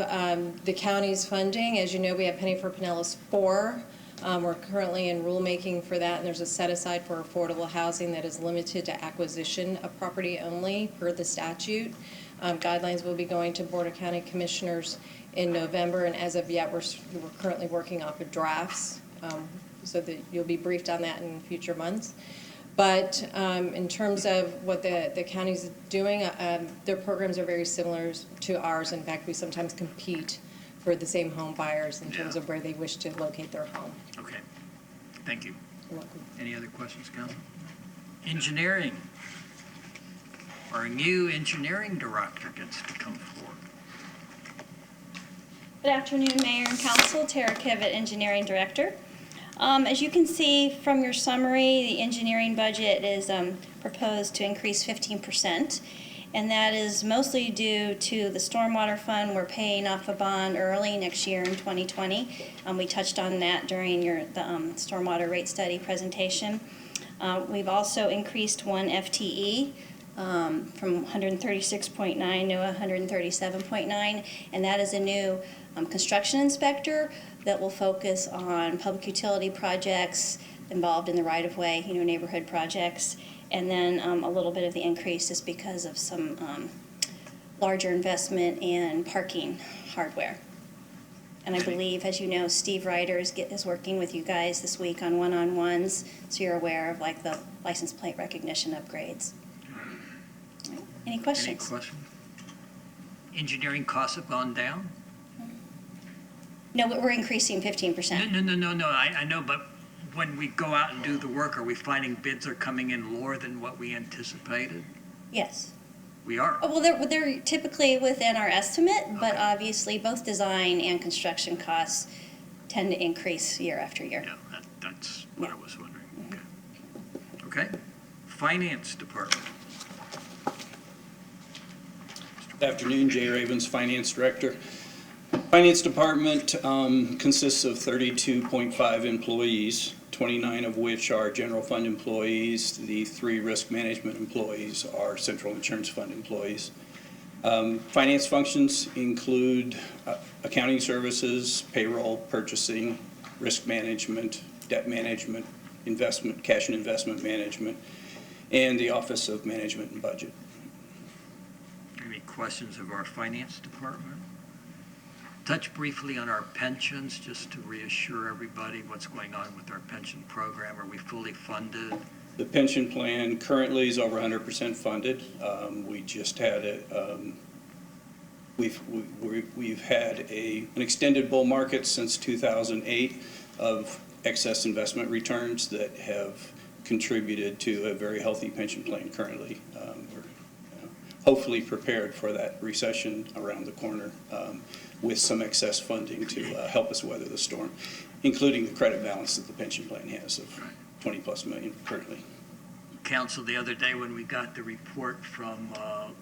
[SPEAKER 13] the county's funding, as you know, we have Penny for Pinellas 4. We're currently in rulemaking for that, and there's a set aside for affordable housing that is limited to acquisition of property only per the statute. Guidelines will be going to Board of County Commissioners in November, and as of yet, we're currently working off of drafts, so that you'll be briefed on that in future months. But in terms of what the county's doing, their programs are very similar to ours. In fact, we sometimes compete for the same home buyers in terms of where they wish to locate their home.
[SPEAKER 1] Okay, thank you.
[SPEAKER 13] You're welcome.
[SPEAKER 1] Any other questions, Council? Engineering. Our new engineering director gets to come forward.
[SPEAKER 14] Good afternoon, Mayor and Council. Tara Kivett, Engineering Director. As you can see from your summary, the engineering budget is proposed to increase 15%, and that is mostly due to the stormwater fund. We're paying off a bond early next year in 2020. We touched on that during the stormwater rate study presentation. We've also increased one FTE from 136.9 to 137.9, and that is a new construction inspector that will focus on public utility projects involved in the right-of-way, neighborhood projects. And then a little bit of the increase is because of some larger investment in parking hardware. And I believe, as you know, Steve Ryder is working with you guys this week on one-on-ones, so you're aware of like the license plate recognition upgrades. Any questions?
[SPEAKER 1] Any questions? Engineering costs have gone down?
[SPEAKER 14] No, we're increasing 15%.
[SPEAKER 1] No, I know, but when we go out and do the work, are we finding bids are coming in lower than what we anticipated?
[SPEAKER 14] Yes.
[SPEAKER 1] We are.
[SPEAKER 14] Oh, well, they're typically within our estimate, but
[SPEAKER 1] Okay.
[SPEAKER 14] obviously both design and construction costs tend to increase year after year.
[SPEAKER 1] Yeah, that's what I was wondering. Okay. Okay. Finance Department.
[SPEAKER 15] Good afternoon, Jay Ravens, Finance Director. Finance Department consists of 32.5 employees, 29 of which are general fund employees. The 3 risk management employees are central insurance fund employees. Finance functions include accounting services, payroll, purchasing, risk management, debt management, investment, cash and investment management, and the Office of Management and Budget.
[SPEAKER 1] Any questions of our Finance Department? Touch briefly on our pensions, just to reassure everybody what's going on with our pension program. Are we fully funded?
[SPEAKER 15] The pension plan currently is over 100% funded. We just had we've had an extended bull market since 2008 of excess investment returns that have contributed to a very healthy pension plan currently. We're hopefully prepared for that recession around the corner with some excess funding to help us weather the storm, including the credit balance that the pension plan has of 20+ million currently.
[SPEAKER 1] Council, the other day when we got the report from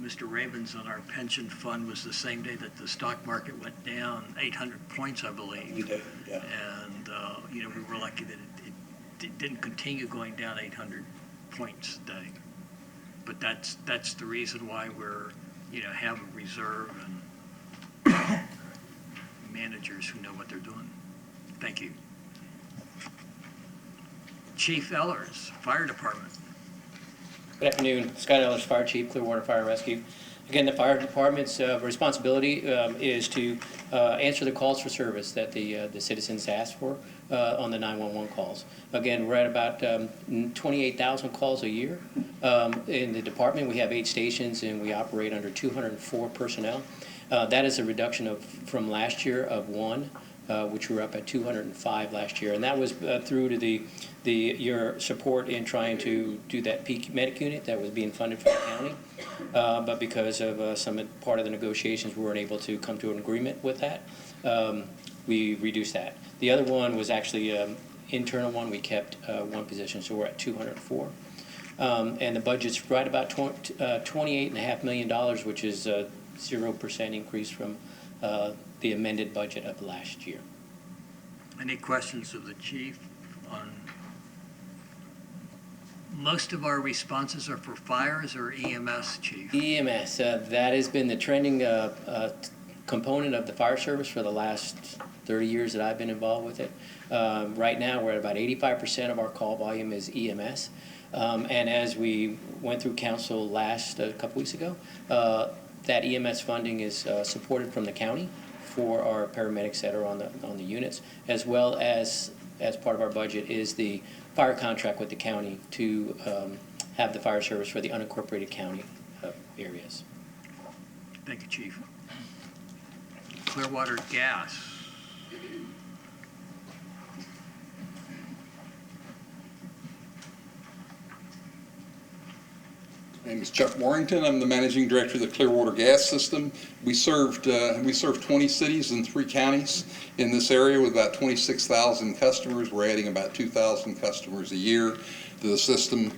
[SPEAKER 1] Mr. Ravens on our pension fund was the same day that the stock market went down 800 points, I believe.
[SPEAKER 15] Yeah.
[SPEAKER 1] And, we were lucky that it didn't continue going down 800 points a day. But that's the reason why we're have a reserve and managers who know what they're doing. Thank you. Chief Ellers, Fire Department.
[SPEAKER 16] Good afternoon, Scott Ellers, Fire Chief, Clearwater Fire Rescue. Again, the fire department's responsibility is to answer the calls for service that the citizens ask for on the 911 calls. Again, we're at about 28,000 calls a year. In the department, we have 8 stations and we operate under 204 personnel. That is a reduction from last year of 1, which we were up at 205 last year. And that was through to your support in trying to do that peak medic unit that was being funded from the county. But because of some part of the negotiations, we weren't able to come to an agreement with that. We reduced that. The other one was actually internal one. We kept 1 position, so we're at 204. And the budget's right about $28.5 million, which is a 0% increase from the amended budget of last year.
[SPEAKER 1] Any questions of the chief on? Most of our responses are for fires or EMS, Chief?
[SPEAKER 16] EMS, that has been the trending component of the fire service for the last 30 years that I've been involved with it. Right now, we're at about 85% of our call volume is EMS. And as we went through council a couple weeks ago, that EMS funding is supported from the county for our paramedics that are on the units, as well as part of our budget is the fire contract with the county to have the fire service for the unincorporated county areas.
[SPEAKER 1] Thank you, Chief. Clearwater Gas.
[SPEAKER 17] My name is Chuck Warrington. I'm the Managing Director of the Clearwater Gas System. We serve 20 cities and 3 counties in this area with about 26,000 customers. We're adding about 2,000 customers a year to the system.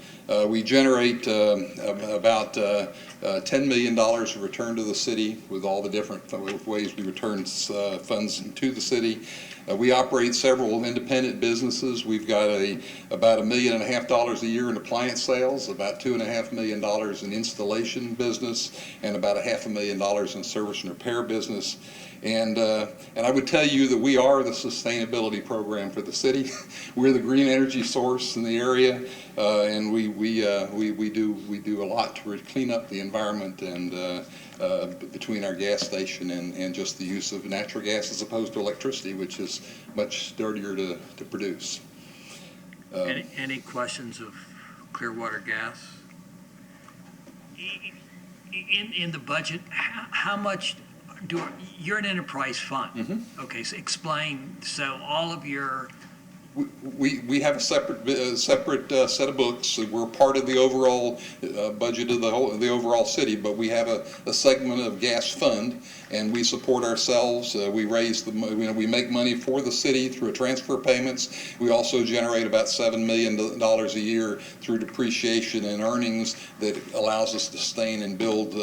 [SPEAKER 17] We generate about $10 million of return to the city with all the different ways we return funds to the city. We operate several independent businesses. We've got about $1.5 million a year in appliance sales, about $2.5 million in installation business, and about $500,000 in service and repair business. And I would tell you that we are the sustainability program for the city. We're the green energy source in the area, and we do a lot to clean up the environment and between our gas station and just the use of natural gas as opposed to electricity, which is much dirtier to produce.
[SPEAKER 1] Any questions of Clearwater Gas? In the budget, how much you're an enterprise fund?
[SPEAKER 17] Mm-hmm.
[SPEAKER 1] Okay, so explain. So all of your
[SPEAKER 17] We have a separate set of books. We're part of the overall budget of the overall city, but we have a segment of gas fund, and we support ourselves. We raise we make money for the city through transfer payments. We also generate about $7 million a year through depreciation and earnings that allows us to sustain and build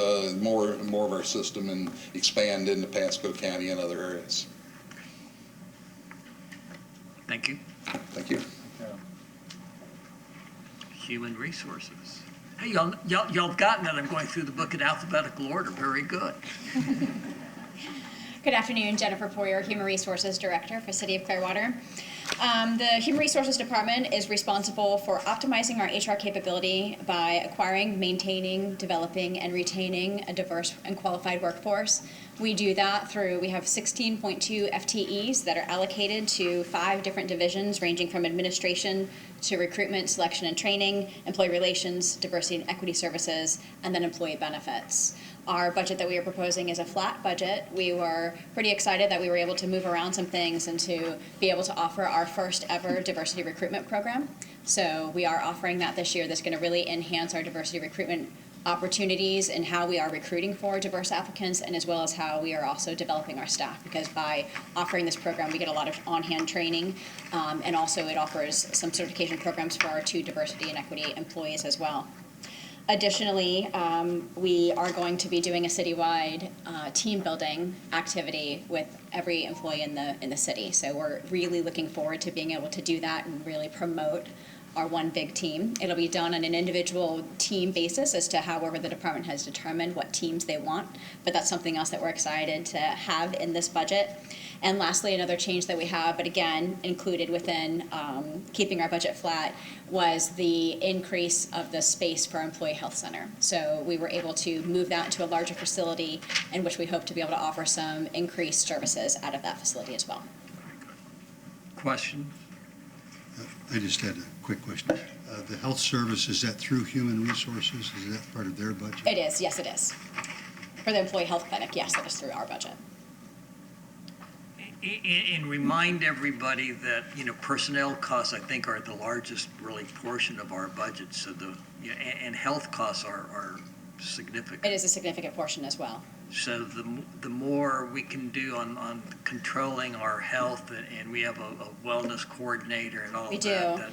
[SPEAKER 17] more of our system and expand into Pasco County and other areas.
[SPEAKER 1] Thank you.
[SPEAKER 17] Thank you.
[SPEAKER 1] Human Resources. Hey, y'all have gotten that. I'm going through the book in alphabetical order. Very good.
[SPEAKER 4] Good afternoon, Jennifer Poyer, Human Resources Director for City of Clearwater. The Human Resources Department is responsible for optimizing our HR capability by acquiring, maintaining, developing, and retaining a diverse and qualified workforce. We do that through, we have 16.2 FTEs that are allocated to 5 different divisions ranging from administration to recruitment, selection and training, employee relations, diversity and equity services, and then employee benefits. Our budget that we are proposing is a flat budget. We were pretty excited that we were able to move around some things and to be able to offer our first ever diversity recruitment program. So we are offering that this year. That's going to really enhance our diversity recruitment opportunities and how we are recruiting for diverse applicants, and as well as how we are also developing our staff, because by offering this program we get a lot of on-hand training, and also it offers some certification programs for our 2 diversity and equity employees as well. Additionally, we are going to be doing a citywide team building activity with every employee in the city. So we're really looking forward to being able to do that and really promote
[SPEAKER 18] are one big team. It'll be done on an individual team basis as to however the department has determined what teams they want, but that's something else that we're excited to have in this budget. And lastly, another change that we have, but again, included within keeping our budget flat, was the increase of the space for our employee health center. So we were able to move that into a larger facility in which we hope to be able to offer some increased services out of that facility as well.
[SPEAKER 1] Questions?
[SPEAKER 9] I just had a quick question. The health service, is that through Human Resources? Is that part of their budget?
[SPEAKER 18] It is, yes, it is. For the employee health clinic, yes, that is through our budget.
[SPEAKER 1] And remind everybody that, personnel costs, I think, are the largest really portion of our budget. So and health costs are significant.
[SPEAKER 18] It is a significant portion as well.
[SPEAKER 1] So the more we can do on controlling our health, and we have a wellness coordinator and all
[SPEAKER 18] We
[SPEAKER 1] of
[SPEAKER 18] do.
[SPEAKER 1] that.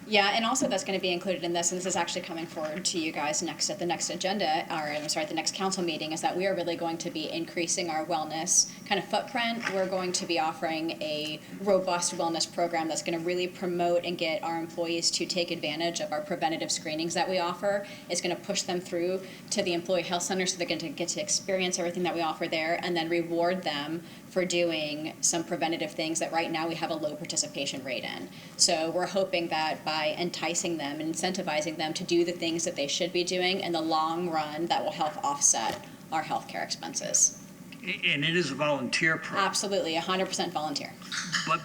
[SPEAKER 18] Yeah, and also that's going to be included in this, and this is actually coming forward to you guys at the next agenda, the next council meeting, is that we are really going to be increasing our wellness kind of footprint. We're going to be offering a robust wellness program that's going to really promote and get our employees to take advantage of our preventative screenings that we offer. It's going to push them through to the employee health center so they're going to get to experience everything that we offer there, and then reward them for doing some preventative things that right now we have a low participation rate in. So we're hoping that by enticing them and incentivizing them to do the things that they should be doing in the long run, that will help offset our healthcare expenses.
[SPEAKER 1] And it is a volunteer program.
[SPEAKER 18] Absolutely, 100% volunteer.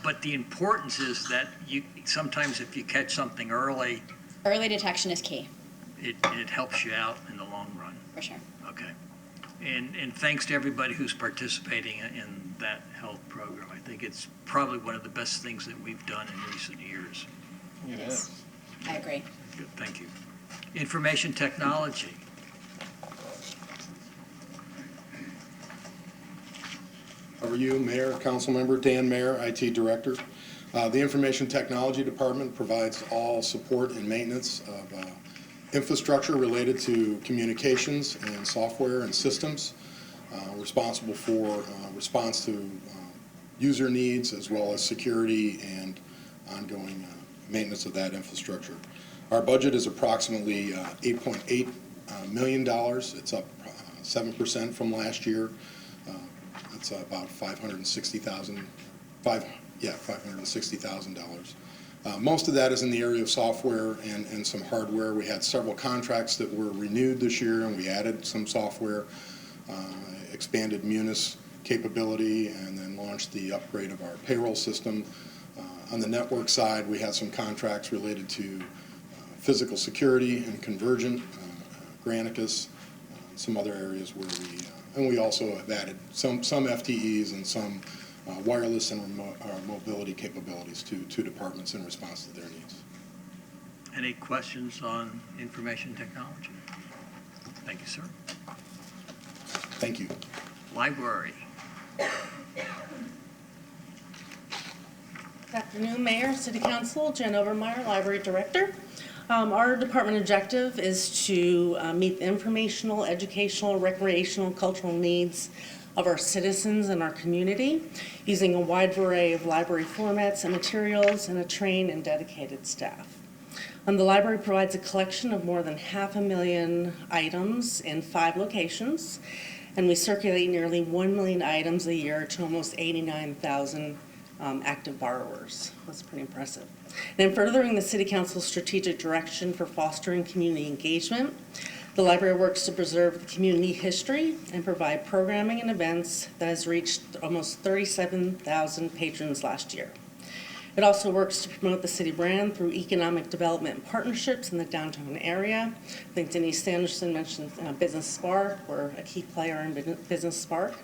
[SPEAKER 1] But the importance is that sometimes if you catch something early,
[SPEAKER 18] Early detection is key.
[SPEAKER 1] it helps you out in the long run.
[SPEAKER 18] For sure.
[SPEAKER 1] Okay. And thanks to everybody who's participating in that health program. I think it's probably one of the best things that we've done in recent years.
[SPEAKER 5] It is.
[SPEAKER 18] I agree.
[SPEAKER 1] Good, thank you. Information technology.
[SPEAKER 19] How are you, Mayor, Councilmember? Dan Mayer, IT Director. The Information Technology Department provides all support and maintenance of infrastructure related to communications and software and systems, responsible for response to user needs as well as security and ongoing maintenance of that infrastructure. Our budget is approximately $8.8 million. It's up 7% from last year. It's about $560,000. Most of that is in the area of software and some hardware. We had several contracts that were renewed this year, and we added some software, expanded Munis capability, and then launched the upgrade of our payroll system. On the network side, we had some contracts related to physical security and Convergent, Granicus, some other areas where and we also have added some FTEs and some wireless and remote, mobility capabilities to departments in response to their needs.
[SPEAKER 1] Any questions on information technology? Thank you, sir.
[SPEAKER 19] Thank you.
[SPEAKER 1] Library.
[SPEAKER 20] Good afternoon, Mayor, City Council, Jen Overmeyer, Library Director. Our department objective is to meet the informational, educational, recreational, cultural needs of our citizens and our community using a wide array of library formats and materials and a trained and dedicated staff. The library provides a collection of more than 500,000 items in 5 locations, and we circulate nearly 1 million items a year to almost 89,000 active borrowers. That's pretty impressive. And in furthering the City Council's strategic direction for fostering community engagement, the library works to preserve the community history and provide programming and events that has reached almost 37,000 patrons last year. It also works to promote the city brand through economic development and partnerships in the downtown area. I think Denise Sanderson mentioned Business Spark. We're a key player in Business Spark.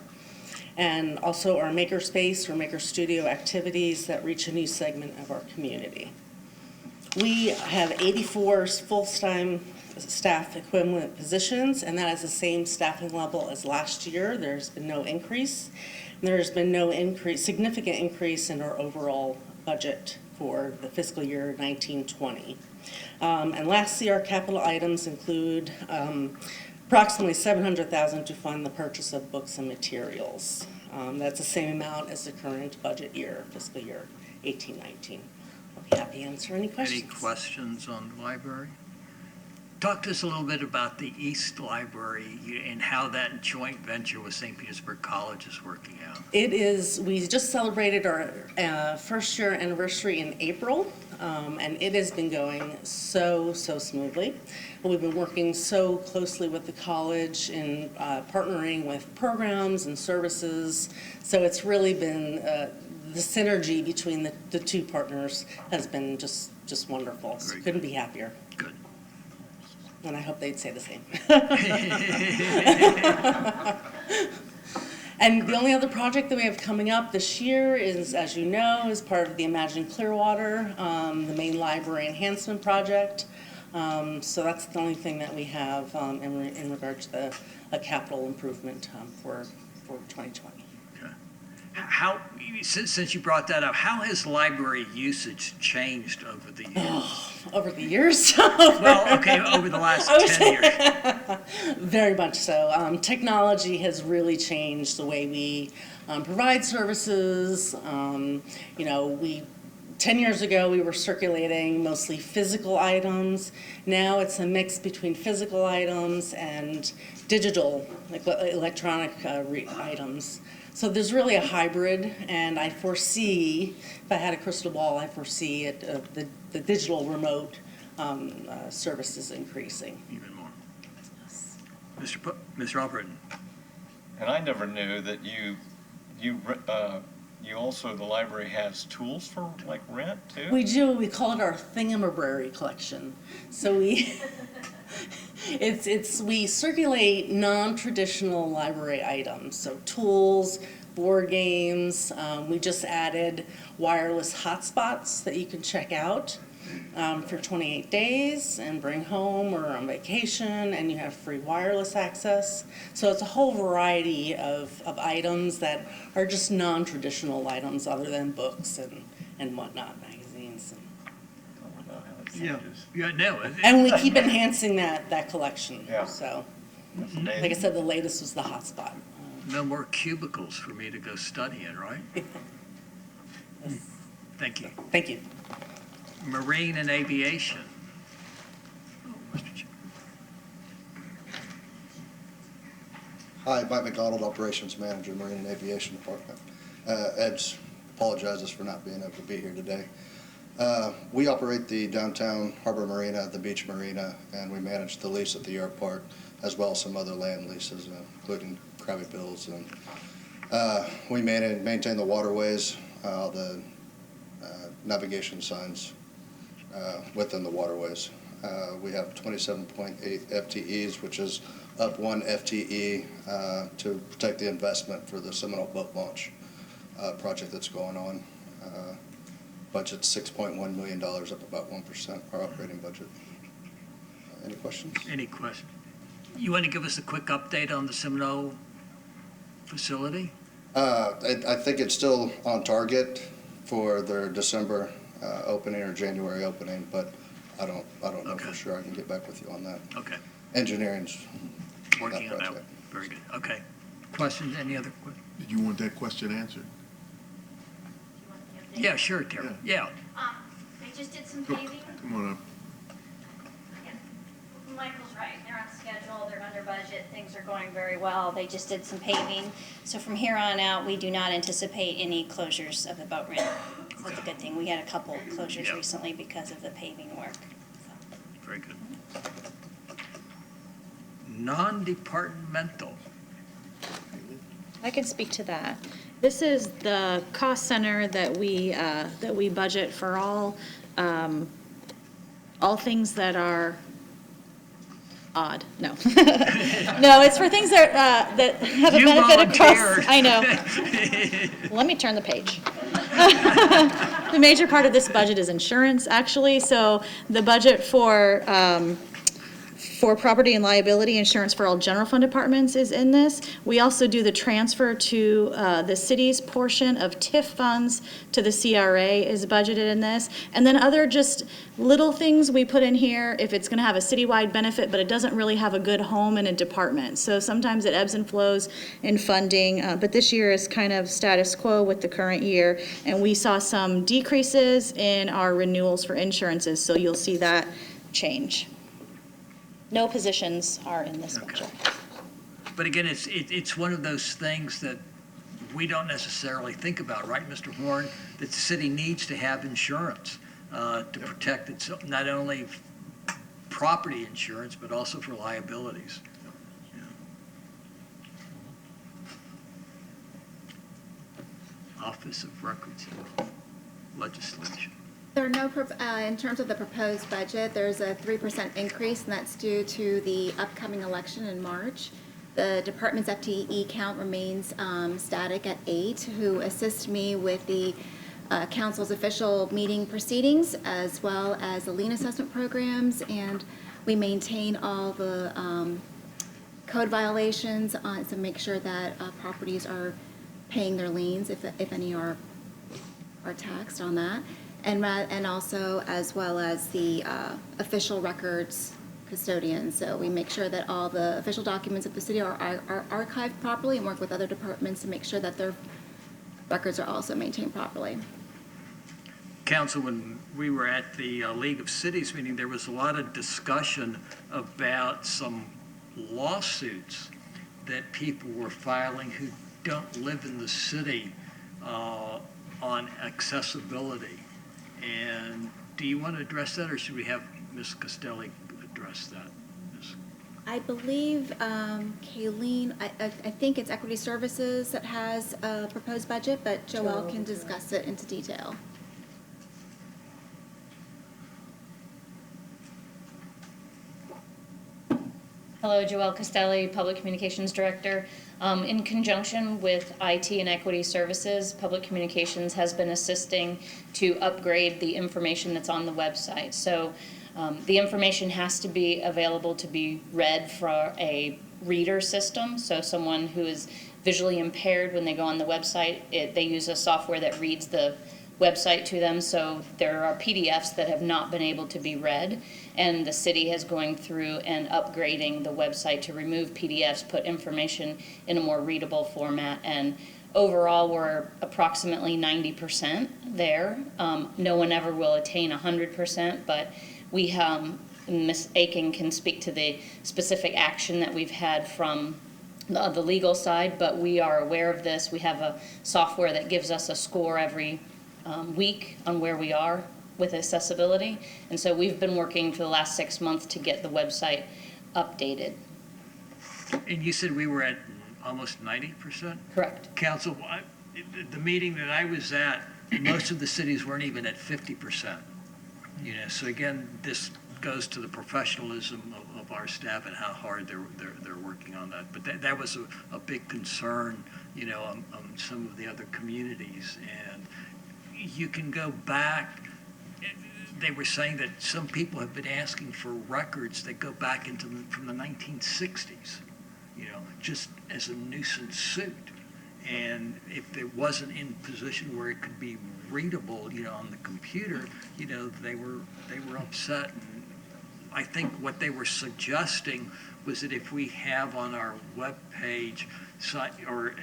[SPEAKER 20] And also our makerspace or maker studio activities that reach a new segment of our community. We have 84 full-time staff equivalent positions, and that is the same staffing level as last year. There's been no increase. And there's been no significant increase in our overall budget for the fiscal year 1920. And lastly, our capital items include approximately $700,000 to fund the purchase of books and materials. That's the same amount as the current budget year, fiscal year 18-19. happy to answer any questions.
[SPEAKER 1] Any questions on the library? Talk to us a little bit about the East Library and how that joint venture with St. Petersburg College is working out.
[SPEAKER 20] It is, we just celebrated our first year anniversary in April, and it has been going so smoothly. We've been working so closely with the college in partnering with programs and services. So it's really been, the synergy between the two partners has been just wonderful. So couldn't be happier.
[SPEAKER 1] Good.
[SPEAKER 20] And I hope they'd say the same. And the only other project that we have coming up this year is, as you know, is part of the Imagine Clearwater, the main library enhancement project. So that's the only thing that we have in regard to a capital improvement for 2020.
[SPEAKER 1] How, since you brought that up, how has library usage changed over the years?
[SPEAKER 20] Oh, over the years?
[SPEAKER 1] Well, okay, over the last 10 years.
[SPEAKER 20] Very much so. Technology has really changed the way we provide services. 10 years ago, we were circulating mostly physical items. Now it's a mix between physical items and digital, like electronic items. So there's really a hybrid, and I foresee, if I had a crystal ball, I foresee the digital remote services increasing.
[SPEAKER 1] Even more. Mr. Albritton.
[SPEAKER 5] And I never knew that you also, the library has tools for like rent too?
[SPEAKER 20] We do. We call it our thingamabrary collection. So we we circulate non-traditional library items. So tools, board games. We just added wireless hotspots that you can check out for 28 days and bring home or on vacation, and you have free wireless access. So it's a whole variety of items that are just non-traditional items other than books and whatnot, magazines. And we keep enhancing that collection.
[SPEAKER 5] Yeah.
[SPEAKER 20] So, like I said, the latest was the hotspot.
[SPEAKER 1] No more cubicles for me to go study in, right? Thank you.
[SPEAKER 20] Thank you.
[SPEAKER 1] Marine and aviation.
[SPEAKER 21] Hi, Mike McDonald, Operations Manager, Marine and Aviation Department. Ed apologizes for not being able to be here today. We operate the downtown harbor marina, the beach marina, and we manage the lease at the airport, as well as some other land leases, including Krabby Bills. And we maintain the waterways, the navigation signs within the waterways. We have 27.8 FTEs, which is up 1 FTE to protect the investment for the Seminole boat launch project that's going on. Budget's $6.1 million, up about 1%, our operating budget. Any questions?
[SPEAKER 1] Any questions? You want to give us a quick update on the Seminole facility?
[SPEAKER 21] I think it's still on target for their December opening or January opening, but I don't know for sure. I can get back with you on that.
[SPEAKER 1] Okay.
[SPEAKER 21] Engineering's
[SPEAKER 1] Working on that. Very good. Okay. Questions? Any other questions?
[SPEAKER 3] Did you want that question answered?
[SPEAKER 1] Yeah, sure, Terry. Yeah.
[SPEAKER 12] They just did some paving.
[SPEAKER 3] Come on up.
[SPEAKER 12] Yeah. Michael's right. They're on schedule. They're under budget. Things are going very well. They just did some paving.
[SPEAKER 14] So from here on out, we do not anticipate any closures of the boat ramp. So that's a good thing. We had a couple closures recently because of the paving work.
[SPEAKER 1] Very good. Non-departmental.
[SPEAKER 4] I can speak to that. This is the cost center that we budget for all things that are odd. No, no, it's for things that have a benefit across. I know. Let me turn the page. The major part of this budget is insurance, actually. So the budget for for property and liability insurance for all general fund departments is in this. We also do the transfer to the city's portion of TIF funds to the CRA is budgeted in this. And then other just little things we put in here if it's going to have a citywide benefit, but it doesn't really have a good home in a department. So sometimes it ebbs and flows in funding, but this year is kind of status quo with the current year. And we saw some decreases in our renewals for insurances, so you'll see that change. No positions are in this budget.
[SPEAKER 1] But again, it's one of those things that we don't necessarily think about, right, Mr. Horn? That the city needs to have insurance to protect its, not only property insurance, but also for liabilities. Office of Records and Legislation.
[SPEAKER 2] There are no, in terms of the proposed budget, there's a 3% increase, and that's due to the upcoming election in March. The department's FTE count remains static at 8, who assist me with the council's official meeting proceedings, as well as the lien assessment programs, and we maintain all the code violations to make sure that properties are paying their liens, if any are taxed on that. And also as well as the official records custodian. So we make sure that all the official documents of the city are archived properly and work with other departments to make sure that their records are also maintained properly.
[SPEAKER 1] Council, when we were at the League of Cities meeting, there was a lot of discussion about some lawsuits that people were filing who don't live in the city on accessibility. And do you want to address that, or should we have Ms. Costelli address that?
[SPEAKER 2] I believe, Kayleen, I think it's Equity Services that has a proposed budget, but Joelle can discuss it into detail.
[SPEAKER 22] Hello, Joelle Costelli, Public Communications Director. In conjunction with IT and Equity Services, Public Communications has been assisting to upgrade the information that's on the website. So the information has to be available to be read for a reader system. So someone who is visually impaired, when they go on the website, they use a software that reads the website to them. So there are PDFs that have not been able to be read, and the city is going through and upgrading the website to remove PDFs, put information in a more readable format, and overall we're approximately 90% there. No one ever will attain 100%, but we Ms. Aiken can speak to the specific action that we've had from the legal side, but we are aware of this. We have a software that gives us a score every week on where we are with accessibility. And so we've been working for the last 6 months to get the website updated.
[SPEAKER 1] And you said we were at almost 90%?
[SPEAKER 22] Correct.
[SPEAKER 1] Council, the meeting that I was at, most of the cities weren't even at 50%. So again, this goes to the professionalism of our staff and how hard they're working on that. But that was a big concern, on some of the other communities. And you can go back. They were saying that some people have been asking for records that go back from the 1960s, just as a nuisance suit. And if it wasn't in position where it could be readable, on the computer, they were upset. And I think what they were suggesting was that if we have on our webpage site or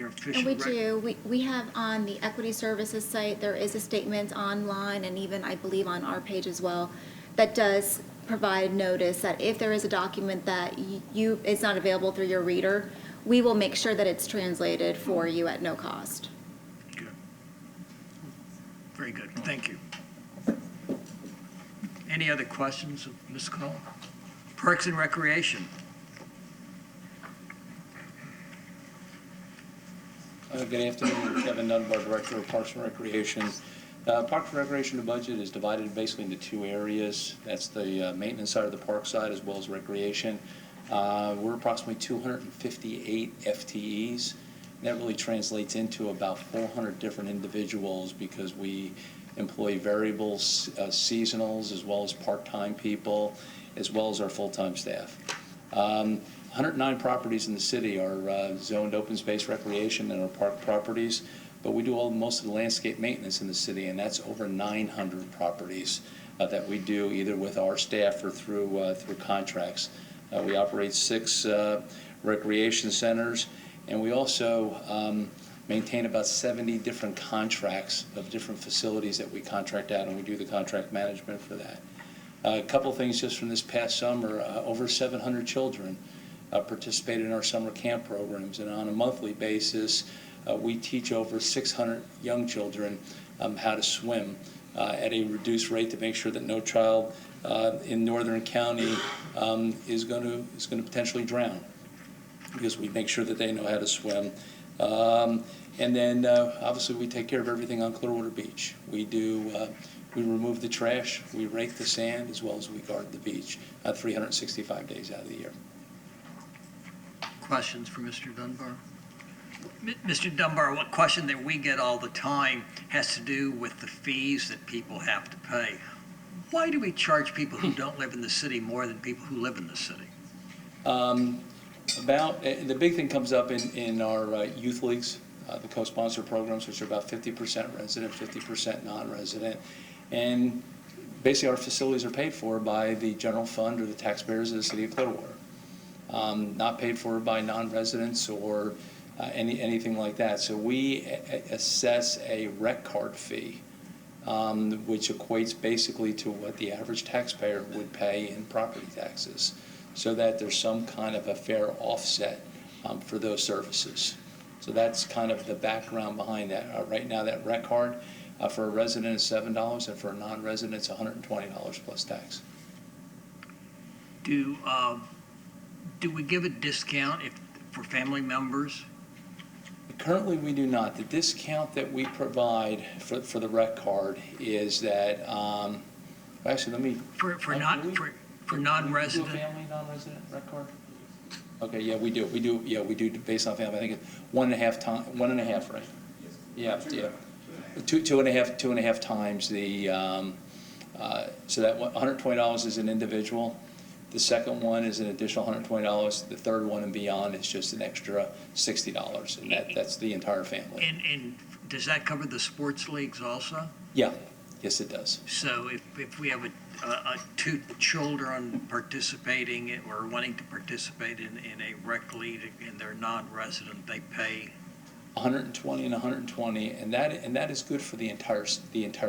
[SPEAKER 1] official
[SPEAKER 2] And we do. We have on the Equity Services site, there is a statement online, and even I believe on our page as well, that does provide notice that if there is a document that it's not available through your reader, we will make sure that it's translated for you at no cost.
[SPEAKER 1] Good. Very good. Thank you. Any other questions of Ms. Cole? Parks and Recreation.
[SPEAKER 23] Good afternoon, Kevin Dunbar, Director of Parks and Recreation. Parks and Recreation budget is divided basically into two areas. That's the maintenance side of the park side as well as recreation. We're approximately 258 FTEs. That really translates into about 400 different individuals because we employ variables, seasonals, as well as part-time people. as well as our full-time staff. 109 properties in the city are zoned open space recreation and are park properties, but we do most of the landscape maintenance in the city, and that's over 900 properties that we do either with our staff or through contracts. We operate 6 recreation centers, and we also maintain about 70 different contracts of different facilities that we contract out, and we do the contract management for that. A couple things just from this past summer, over 700 children participated in our summer camp programs, and on a monthly basis, we teach over 600 young children how to swim at a reduced rate to make sure that no child in Northern County is going to potentially drown, because we make sure that they know how to swim. And then obviously we take care of everything on Clearwater Beach. We remove the trash, we rake the sand, as well as we guard the beach 365 days out of the year.
[SPEAKER 1] Questions for Mr. Dunbar? Mr. Dunbar, one question that we get all the time has to do with the fees that people have to pay. Why do we charge people who don't live in the city more than people who live in the city?
[SPEAKER 23] The big thing comes up in our youth leagues, the co-sponsor programs, which are about 50% resident, 50% non-resident. And basically our facilities are paid for by the general fund or the taxpayers of the city of Clearwater. Not paid for by non-residents or anything like that. So we assess a rec card fee, which equates basically to what the average taxpayer would pay in property taxes, so that there's some kind of a fair offset for those services. So that's kind of the background behind that. Right now, that rec card for a resident is $7, and for a non-resident, it's $120 plus tax.
[SPEAKER 1] Do we give a discount for family members?
[SPEAKER 23] Currently, we do not. The discount that we provide for the rec card is that, actually, let me.
[SPEAKER 1] For non-resident?
[SPEAKER 23] Do a family non-resident rec card? Okay, yeah, we do. We do based on family. I think it's 1.5, right? Yeah. Two and a half times the, so that $120 is an individual. The second one is an additional $120. The third one and beyond is just an extra $60, and that's the entire family.
[SPEAKER 1] And does that cover the sports leagues also?
[SPEAKER 23] Yeah, yes it does.
[SPEAKER 1] So if we have 2 children participating or wanting to participate in a rec league and they're non-resident, they pay
[SPEAKER 23] $120 and $120, and that is good for the entire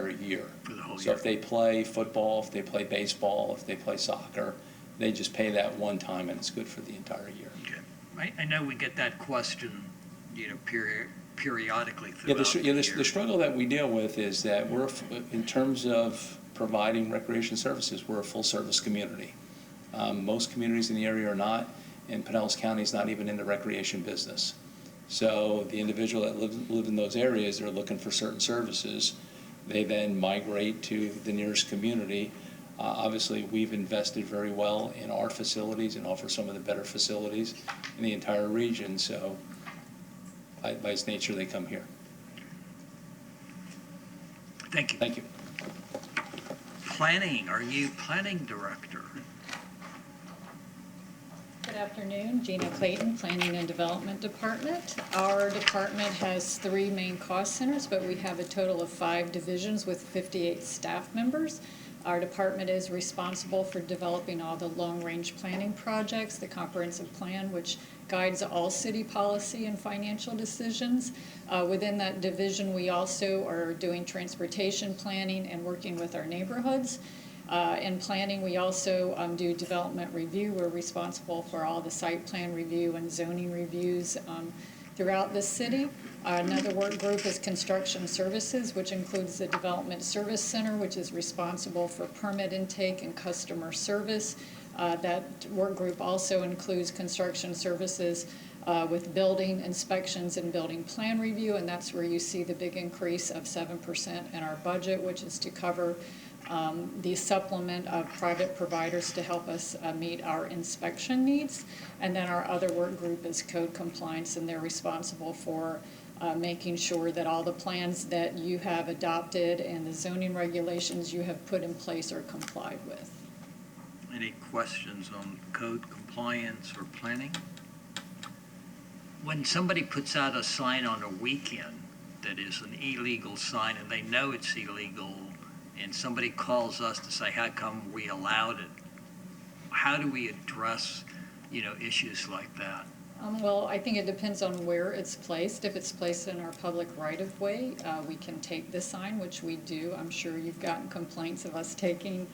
[SPEAKER 23] year.
[SPEAKER 1] For the whole year.
[SPEAKER 23] So if they play football, if they play baseball, if they play soccer, they just pay that one time, and it's good for the entire year.
[SPEAKER 1] Okay. I know we get that question, periodically throughout
[SPEAKER 23] the struggle that we deal with is that we're, in terms of providing recreation services, we're a full-service community. Most communities in the area are not, and Pinellas County is not even in the recreation business. So the individual that live in those areas, they're looking for certain services. They then migrate to the nearest community. Obviously, we've invested very well in our facilities and offer some of the better facilities in the entire region. So by its nature, they come here.
[SPEAKER 1] Thank you.
[SPEAKER 23] Thank you.
[SPEAKER 1] Planning, are you planning director?
[SPEAKER 6] Good afternoon, Gina Clayton, Planning and Development Department. Our department has 3 main cost centers, but we have a total of 5 divisions with 58 staff members. Our department is responsible for developing all the long-range planning projects, the comprehensive plan, which guides all city policy and financial decisions. Within that division, we also are doing transportation planning and working with our neighborhoods. In planning, we also do development review. We're responsible for all the site plan review and zoning reviews throughout the city. Another work group is construction services, which includes the Development Service Center, which is responsible for permit intake and customer service. That work group also includes construction services with building inspections and building plan review, and that's where you see the big increase of 7% in our budget, which is to cover the supplement of private providers to help us meet our inspection needs. And then our other work group is code compliance, and they're responsible for making sure that all the plans that you have adopted and the zoning regulations you have put in place are complied with.
[SPEAKER 1] Any questions on code compliance or planning? When somebody puts out a sign on a weekend that is an illegal sign and they know it's illegal, and somebody calls us to say, how come we allowed it? How do we address, issues like that?
[SPEAKER 6] Well, I think it depends on where it's placed. If it's placed in our public right-of-way, we can take the sign, which we do. I'm sure you've gotten complaints of us taking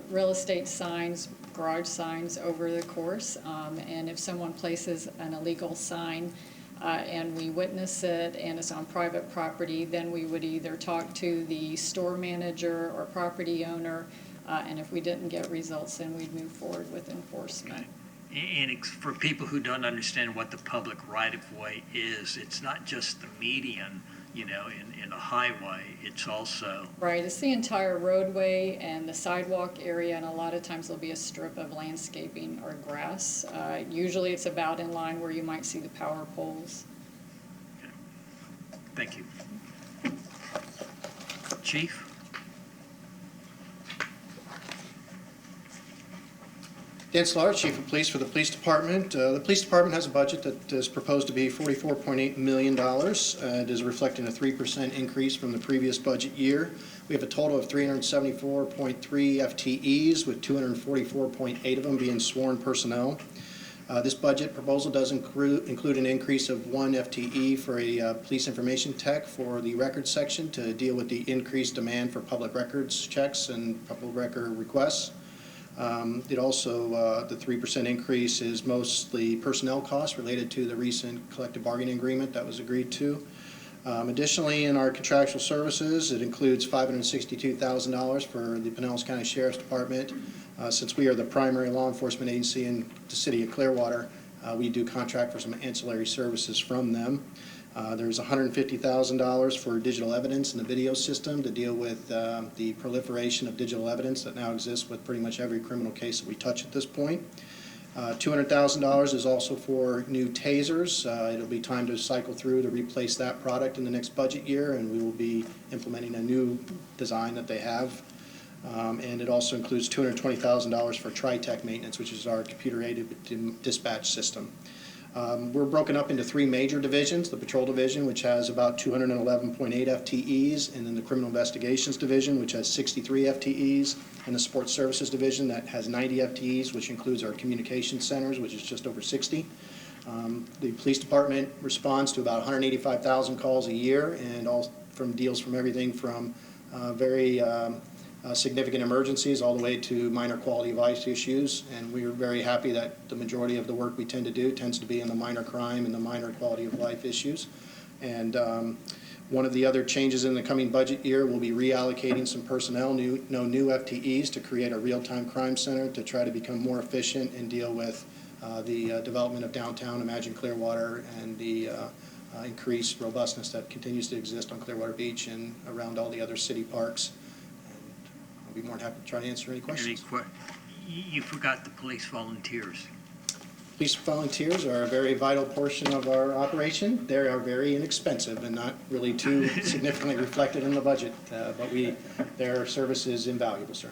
[SPEAKER 6] real estate signs, garage signs over the course. And if someone places an illegal sign and we witness it and it's on private property, then we would either talk to the store manager or property owner, and if we didn't get results, then we'd move forward with enforcement.
[SPEAKER 1] And for people who don't understand what the public right-of-way is, it's not just the median, in a highway, it's also...
[SPEAKER 6] Right, it's the entire roadway and the sidewalk area, and a lot of times there'll be a strip of landscaping or grass. Usually it's about in line where you might see the power poles.
[SPEAKER 1] Okay. Thank you. Chief?
[SPEAKER 7] Dan Slaughter, Chief of Police for the Police Department. The Police Department has a budget that is proposed to be $44.8 million. It is reflecting a 3% increase from the previous budget year. We have a total of 374.3 FTEs, with 244.8 of them being sworn personnel. This budget proposal does include an increase of 1 FTE for a police information tech for the records section to deal with the increased demand for public records checks and public record requests. It also, the 3% increase is mostly personnel costs related to the recent collective bargaining agreement that was agreed to. Additionally, in our contractual services, it includes $562,000 for the Pinellas County Sheriff's Department. Since we are the primary law enforcement agency in the city of Clearwater, we do contract for some ancillary services from them. There's $150,000 for digital evidence in the video system to deal with the proliferation of digital evidence that now exists with pretty much every criminal case that we touch at this point. $200,000 is also for new tasers. It'll be time to cycle through to replace that product in the next budget year, and we will be implementing a new design that they have. And it also includes $220,000 for TriTech maintenance, which is our computer-aided dispatch system. We're broken up into 3 major divisions: the Patrol Division, which has about 211.8 FTEs, and then the Criminal Investigations Division, which has 63 FTEs, and the Support Services Division that has 90 FTEs, which includes our communication centers, which is just over 60. The Police Department responds to about 185,000 calls a year, and all from deals from everything from very significant emergencies all the way to minor quality of life issues, and we are very happy that the majority of the work we tend to do tends to be in the minor crime and the minor quality of life issues. And one of the other changes in the coming budget year will be reallocating some personnel, new FTEs, to create a real-time crime center to try to become more efficient and deal with the development of downtown Imagine Clearwater and the increased robustness that continues to exist on Clearwater Beach and around all the other city parks. I'll be more than happy to try to answer any questions.
[SPEAKER 1] You forgot the police volunteers.
[SPEAKER 7] Police volunteers are a very vital portion of our operation. They are very inexpensive and not really too significantly reflected in the budget, but their service is invaluable, sir.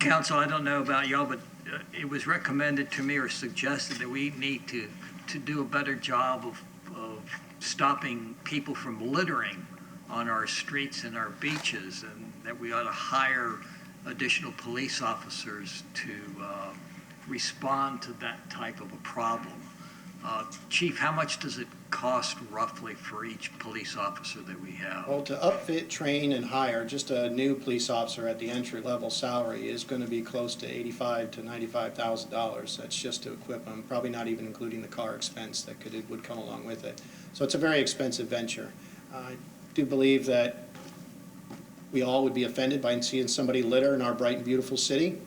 [SPEAKER 1] Council, I don't know about y'all, but it was recommended to me or suggested that we need to do a better job of stopping people from littering on our streets and our beaches, and that we ought to hire additional police officers to respond to that type of a problem. Chief, how much does it cost roughly for each police officer that we have?
[SPEAKER 7] Well, to upfit, train, and hire just a new police officer at the entry-level salary is going to be close to $85,000 to $95,000. That's just to equip them, probably not even including the car expense that would come along with it. So it's a very expensive venture. I do believe that we all would be offended by seeing somebody litter in our bright and beautiful city.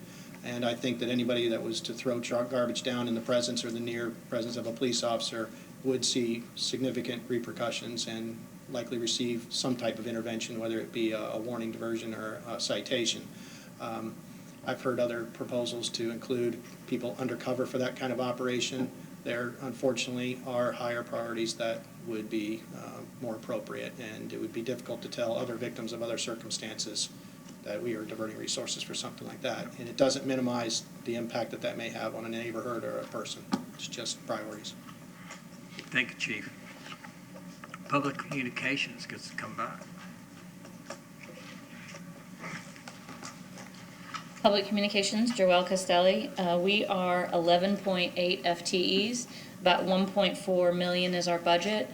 [SPEAKER 7] And I think that anybody that was to throw garbage down in the presence or the near presence of a police officer would see significant repercussions and likely receive some type of intervention, whether it be a warning, diversion, or a citation. I've heard other proposals to include people undercover for that kind of operation. There, unfortunately, are higher priorities that would be more appropriate, and it would be difficult to tell other victims of other circumstances that we are diverting resources for something like that. And it doesn't minimize the impact that that may have on a neighborhood or a person. It's just priorities.
[SPEAKER 1] Thank you, Chief. Public Communications gets to come back.
[SPEAKER 22] Public Communications, Joelle Castelli. We are 11.8 FTEs. About 1.4 million is our budget.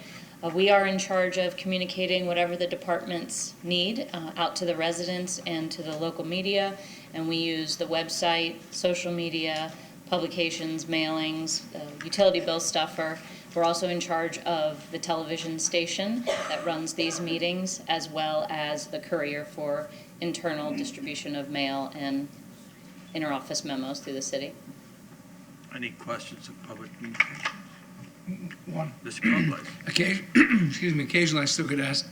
[SPEAKER 22] We are in charge of communicating whatever the departments need out to the residents and to the local media. And we use the website, social media, publications, mailings, utility bill stuffer. We're also in charge of the television station that runs these meetings, as well as the courier for internal distribution of mail and interoffice memos through the city.
[SPEAKER 1] Any questions of public communication?
[SPEAKER 8] One.
[SPEAKER 1] Mr. Provost.
[SPEAKER 8] Occasionally I still get asked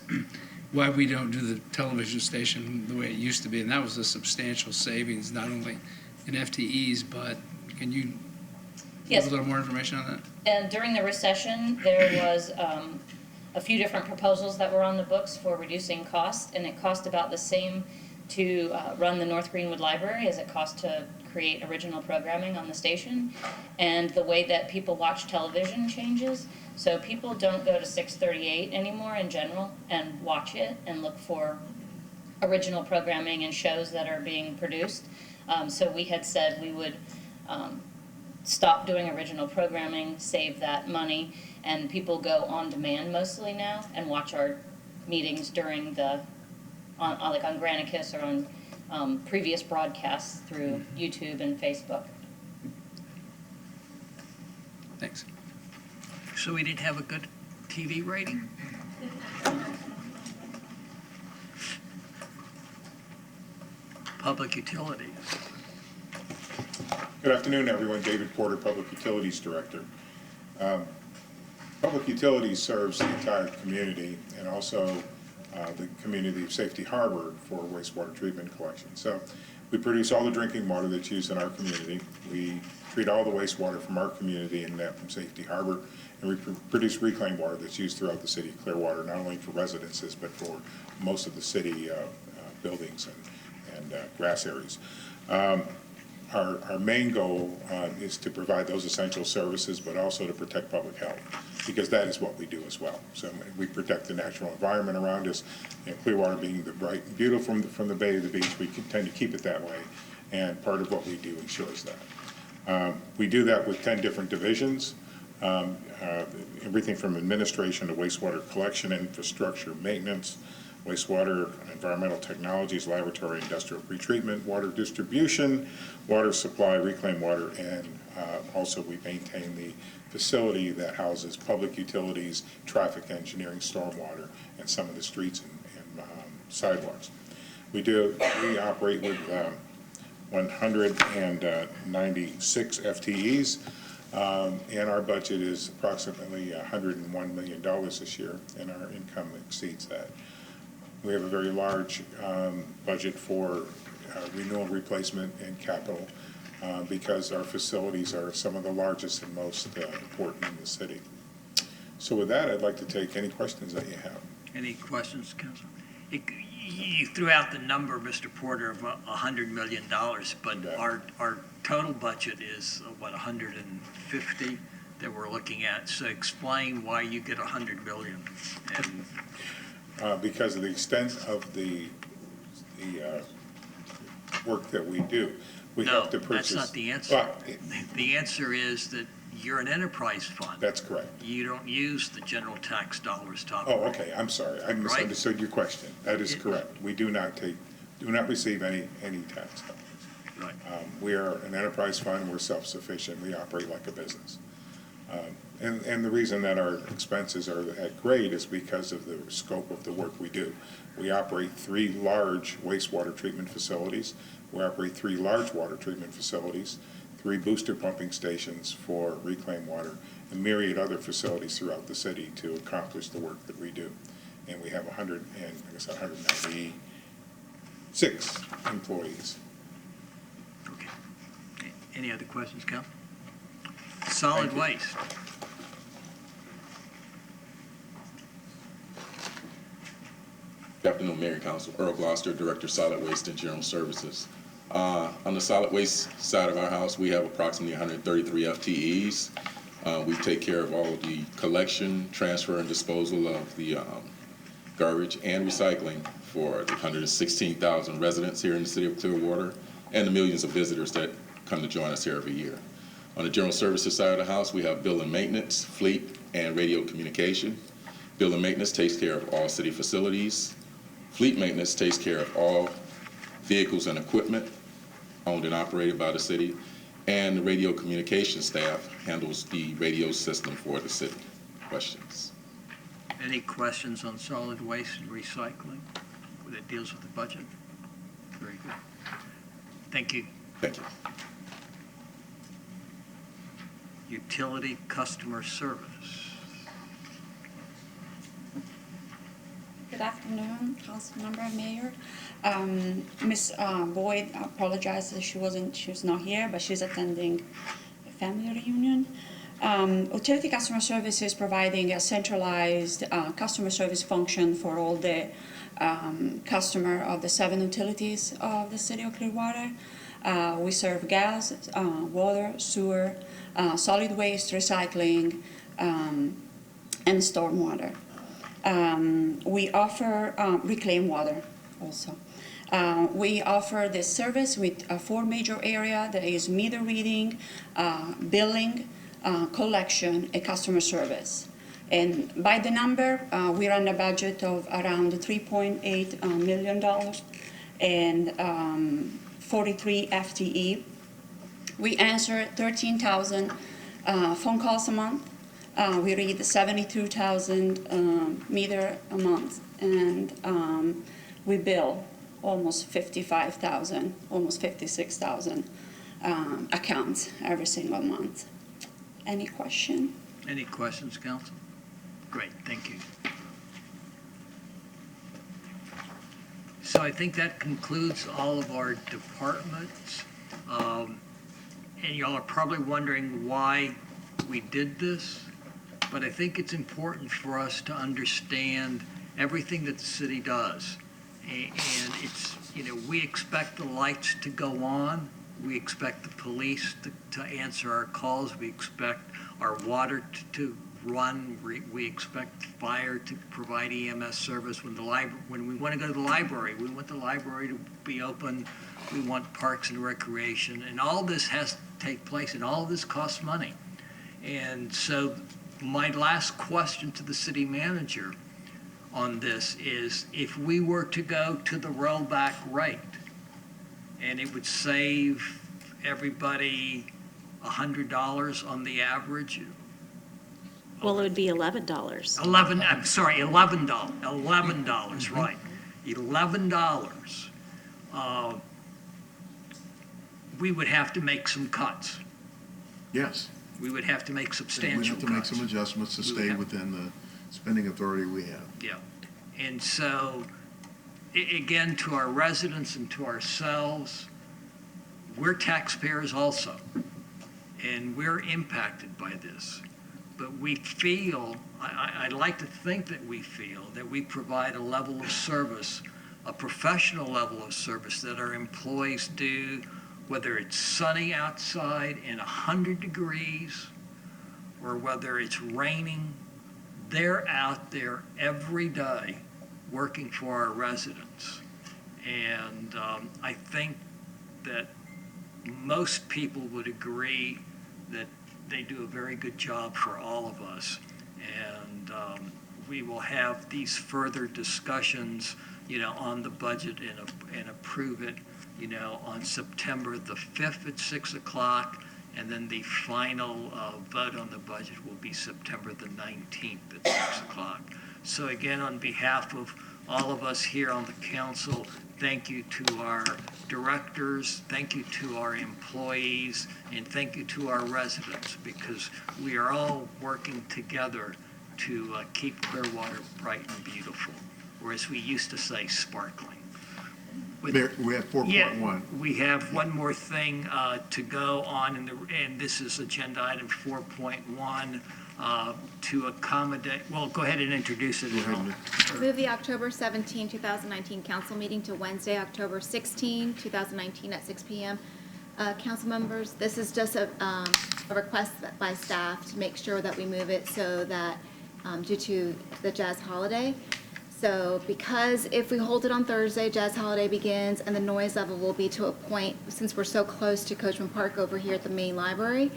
[SPEAKER 8] why we don't do the television station the way it used to be, and that was a substantial savings, not only in FTEs, but can you
[SPEAKER 22] Yes.
[SPEAKER 8] give a little more information on that?
[SPEAKER 22] And during the recession, there was a few different proposals that were on the books for reducing costs, and it cost about the same to run the North Greenwood Library as it cost to create original programming on the station. And the way that people watch television changes, so people don't go to 638 anymore in general and watch it and look for original programming and shows that are being produced. So we had said we would stop doing original programming, save that money, and people go on demand mostly now and watch our meetings during the, like on Granicus or on previous broadcasts through YouTube and Facebook.
[SPEAKER 8] Thanks.
[SPEAKER 1] So we didn't have a good TV rating? Public Utilities.
[SPEAKER 10] Good afternoon, everyone. David Porter, Public Utilities Director. Public Utilities serves the entire community and also the community of Safety Harbor for wastewater treatment collection. So we produce all the drinking water that's used in our community. We treat all the wastewater from our community and that from Safety Harbor, and we produce reclaimed water that's used throughout the city of Clearwater, not only for residences, but for most of the city buildings and grass areas. Our main goal is to provide those essential services, but also to protect public health, because that is what we do as well. So we protect the natural environment around us, and Clearwater being the bright and beautiful from the bay to the beach, we tend to keep it that way, and part of what we do ensures that. We do that with 10 different divisions, everything from administration to wastewater collection, infrastructure, maintenance, wastewater, environmental technologies, laboratory, industrial pretreatment, water distribution, water supply, reclaimed water, and also we maintain the facility that houses public utilities, traffic engineering, stormwater, and some of the streets and sidewalks. We operate with 196 FTEs, and our budget is approximately $101 million this year, and our income exceeds that. We have a very large budget for renewal, replacement, and capital because our facilities are some of the largest and most important in the city. So with that, I'd like to take any questions that you have.
[SPEAKER 1] Any questions, Council? You threw out the number, Mr. Porter, of $100 million, but our total budget is, what, 150 that we're looking at. So explain why you get 100 million. And
[SPEAKER 10] because of the extent of the work that we do. We have to purchase.
[SPEAKER 1] No, that's not the answer. The answer is that you're an enterprise fund.
[SPEAKER 10] That's correct.
[SPEAKER 1] You don't use the general tax dollars to operate.
[SPEAKER 10] Oh, okay, I'm sorry. I misunderstood your question. That is correct. We do not receive any tax dollars.
[SPEAKER 1] Right.
[SPEAKER 10] We are an enterprise fund. We're self-sufficient. We operate like a business. And the reason that our expenses are at grade is because of the scope of the work we do. We operate 3 large wastewater treatment facilities. We operate 3 large water treatment facilities, 3 booster pumping stations for reclaimed water, and myriad other facilities throughout the city to accomplish the work that we do. And we have 196 employees.
[SPEAKER 1] Okay. Any other questions, Cal? Solid waste.
[SPEAKER 17] Good
[SPEAKER 11] afternoon, Mayor and Council. Earl Gloucester, Director of Solid Waste and General Services. On the solid waste side of our house, we have approximately 133 FTEs. We take care of all of the collection, transfer, and disposal of the garbage and recycling for the 116,000 residents here in the city of Clearwater and the millions of visitors that come to join us here every year. On the general services side of the house, we have building maintenance, fleet, and radio communication. Building maintenance takes care of all city facilities. Fleet maintenance takes care of all vehicles and equipment owned and operated by the city. And the radio communication staff handles the radio system for the city. Questions?
[SPEAKER 1] Any questions on solid waste and recycling that deals with the budget? Very good. Thank you.
[SPEAKER 11] Thank you.
[SPEAKER 1] Utility customer service.
[SPEAKER 13] Good afternoon, Councilmember, Mayor. Ms. Boyd apologizes she's not here, but she's attending a family reunion. Utility customer service is providing a centralized customer service function for all the customer of the 7 utilities of the city of Clearwater. We serve gas, water, sewer, solid waste, recycling, and stormwater. We offer reclaimed water also. We offer this service with 4 major areas. That is meter reading, billing, collection, and customer service. And by the number, we run a budget of around $3.8 million and 43 FTE. We answer 13,000 phone calls a month. We read 72,000 meter a month, and we bill almost 55,000, almost 56,000 accounts every single month. Any question?
[SPEAKER 1] Any questions, Council? Great, thank you. So I think that concludes all of our departments. And y'all are probably wondering why we did this, but I think it's important for us to understand everything that the city does. And it's, we expect the lights to go on. We expect the police to answer our calls. We expect our water to run. We expect fire to provide EMS service. When we want to go to the library, we want the library to be open. We want parks and recreation. And all this has to take place, and all of this costs money. And so my last question to the city manager on this is, if we were to go to the rollback rate, and it would save everybody $100 on the average.
[SPEAKER 15] Well, it would be $11.
[SPEAKER 1] I'm sorry, $11, right. $11. We would have to make some cuts.
[SPEAKER 3] Yes.
[SPEAKER 1] We would have to make substantial
[SPEAKER 3] We have to make
[SPEAKER 1] cuts.
[SPEAKER 3] some adjustments to stay within the spending authority we have.
[SPEAKER 1] Yeah. And so, again, to our residents and to ourselves, we're taxpayers also, and we're impacted by this. But we feel, I'd like to think that we feel that we provide a level of service, a professional level of service that our employees do, whether it's sunny outside and 100 degrees, or whether it's raining. They're out there every day working for our residents. And I think that most people would agree that they do a very good job for all of us. And we will have these further discussions, on the budget and approve it, on September the 5th at 6 o'clock. And then the final vote on the budget will be September the 19th at 6 o'clock. So again, on behalf of all of us here on the council, thank you to our directors, thank you to our employees, and thank you to our residents, because we are all working together to keep Clearwater bright and beautiful, or as we used to say, sparkling.
[SPEAKER 3] Mayor, we have 4.1.
[SPEAKER 1] Yeah, we have one more thing to go on, and this is agenda item 4.1 to accommodate, well, go ahead and introduce it.
[SPEAKER 2] Move the October 17, 2019 council meeting to Wednesday, October 16, 2019 at 6 p.m. Council members, this is just a request by staff to make sure that we move it so that due to the jazz holiday. So because if we hold it on Thursday, jazz holiday begins, and the noise level will be to a point, since we're so close to Coachman Park over here at the main library,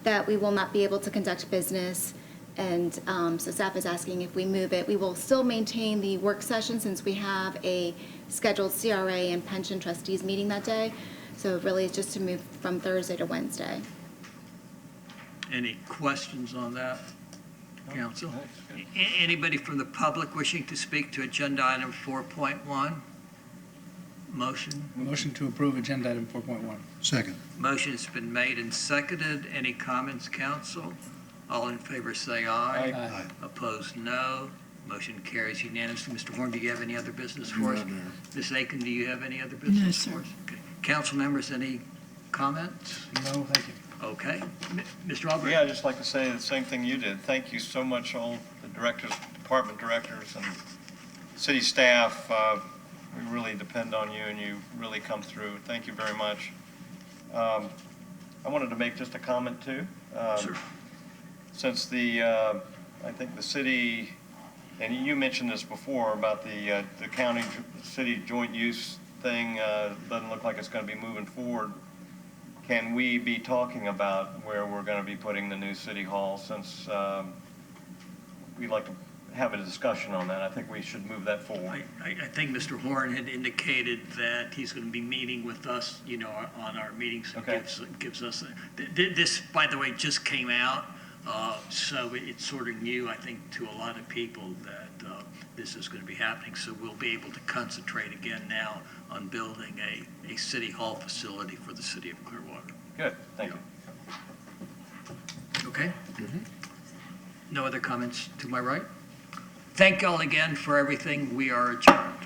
[SPEAKER 2] that we will not be able to conduct business. And so staff is asking if we move it. We will still maintain the work session since we have a scheduled CRA and pension trustees meeting that day. So really it's just to move from Thursday to Wednesday.
[SPEAKER 1] Any questions on that, council? Anybody from the public wishing to speak to agenda item 4.1? Motion?
[SPEAKER 8] Motion to approve agenda item 4.1.
[SPEAKER 9] Second.
[SPEAKER 1] Motion's been made and seconded. Any comments, council? All in favor say aye.
[SPEAKER 8] Aye.
[SPEAKER 1] Opposed, no. Motion carries unanimously. Mr. Horn, do you have any other business for us?
[SPEAKER 3] No, Mayor.
[SPEAKER 1] Ms. Aiken, do you have any other business for us? Okay. Council members, any comments?
[SPEAKER 8] No, thank you.
[SPEAKER 1] Okay. Mr. Albrecht?
[SPEAKER 5] Yeah, I'd just like to say the same thing you did. Thank you so much, all the directors, department directors, and city staff. We really depend on you, and you really come through. Thank you very much. I wanted to make just a comment, too.
[SPEAKER 1] Sure.
[SPEAKER 5] Since I think the city, and you mentioned this before about the county-city joint use thing, doesn't look like it's going to be moving forward. Can we be talking about where we're going to be putting the new city hall, since we'd like to have a discussion on that? I think we should move that forward.
[SPEAKER 1] I think Mr. Horn had indicated that he's going to be meeting with us, on our meetings.
[SPEAKER 5] Okay.
[SPEAKER 1] Gives us, this, by the way, just came out, so it's sort of new, I think, to a lot of people that this is going to be happening. So we'll be able to concentrate again now on building a city hall facility for the city of Clearwater.
[SPEAKER 5] Good, thank you.
[SPEAKER 1] Okay? No other comments to my right? Thank you all again for everything. We are adjourned.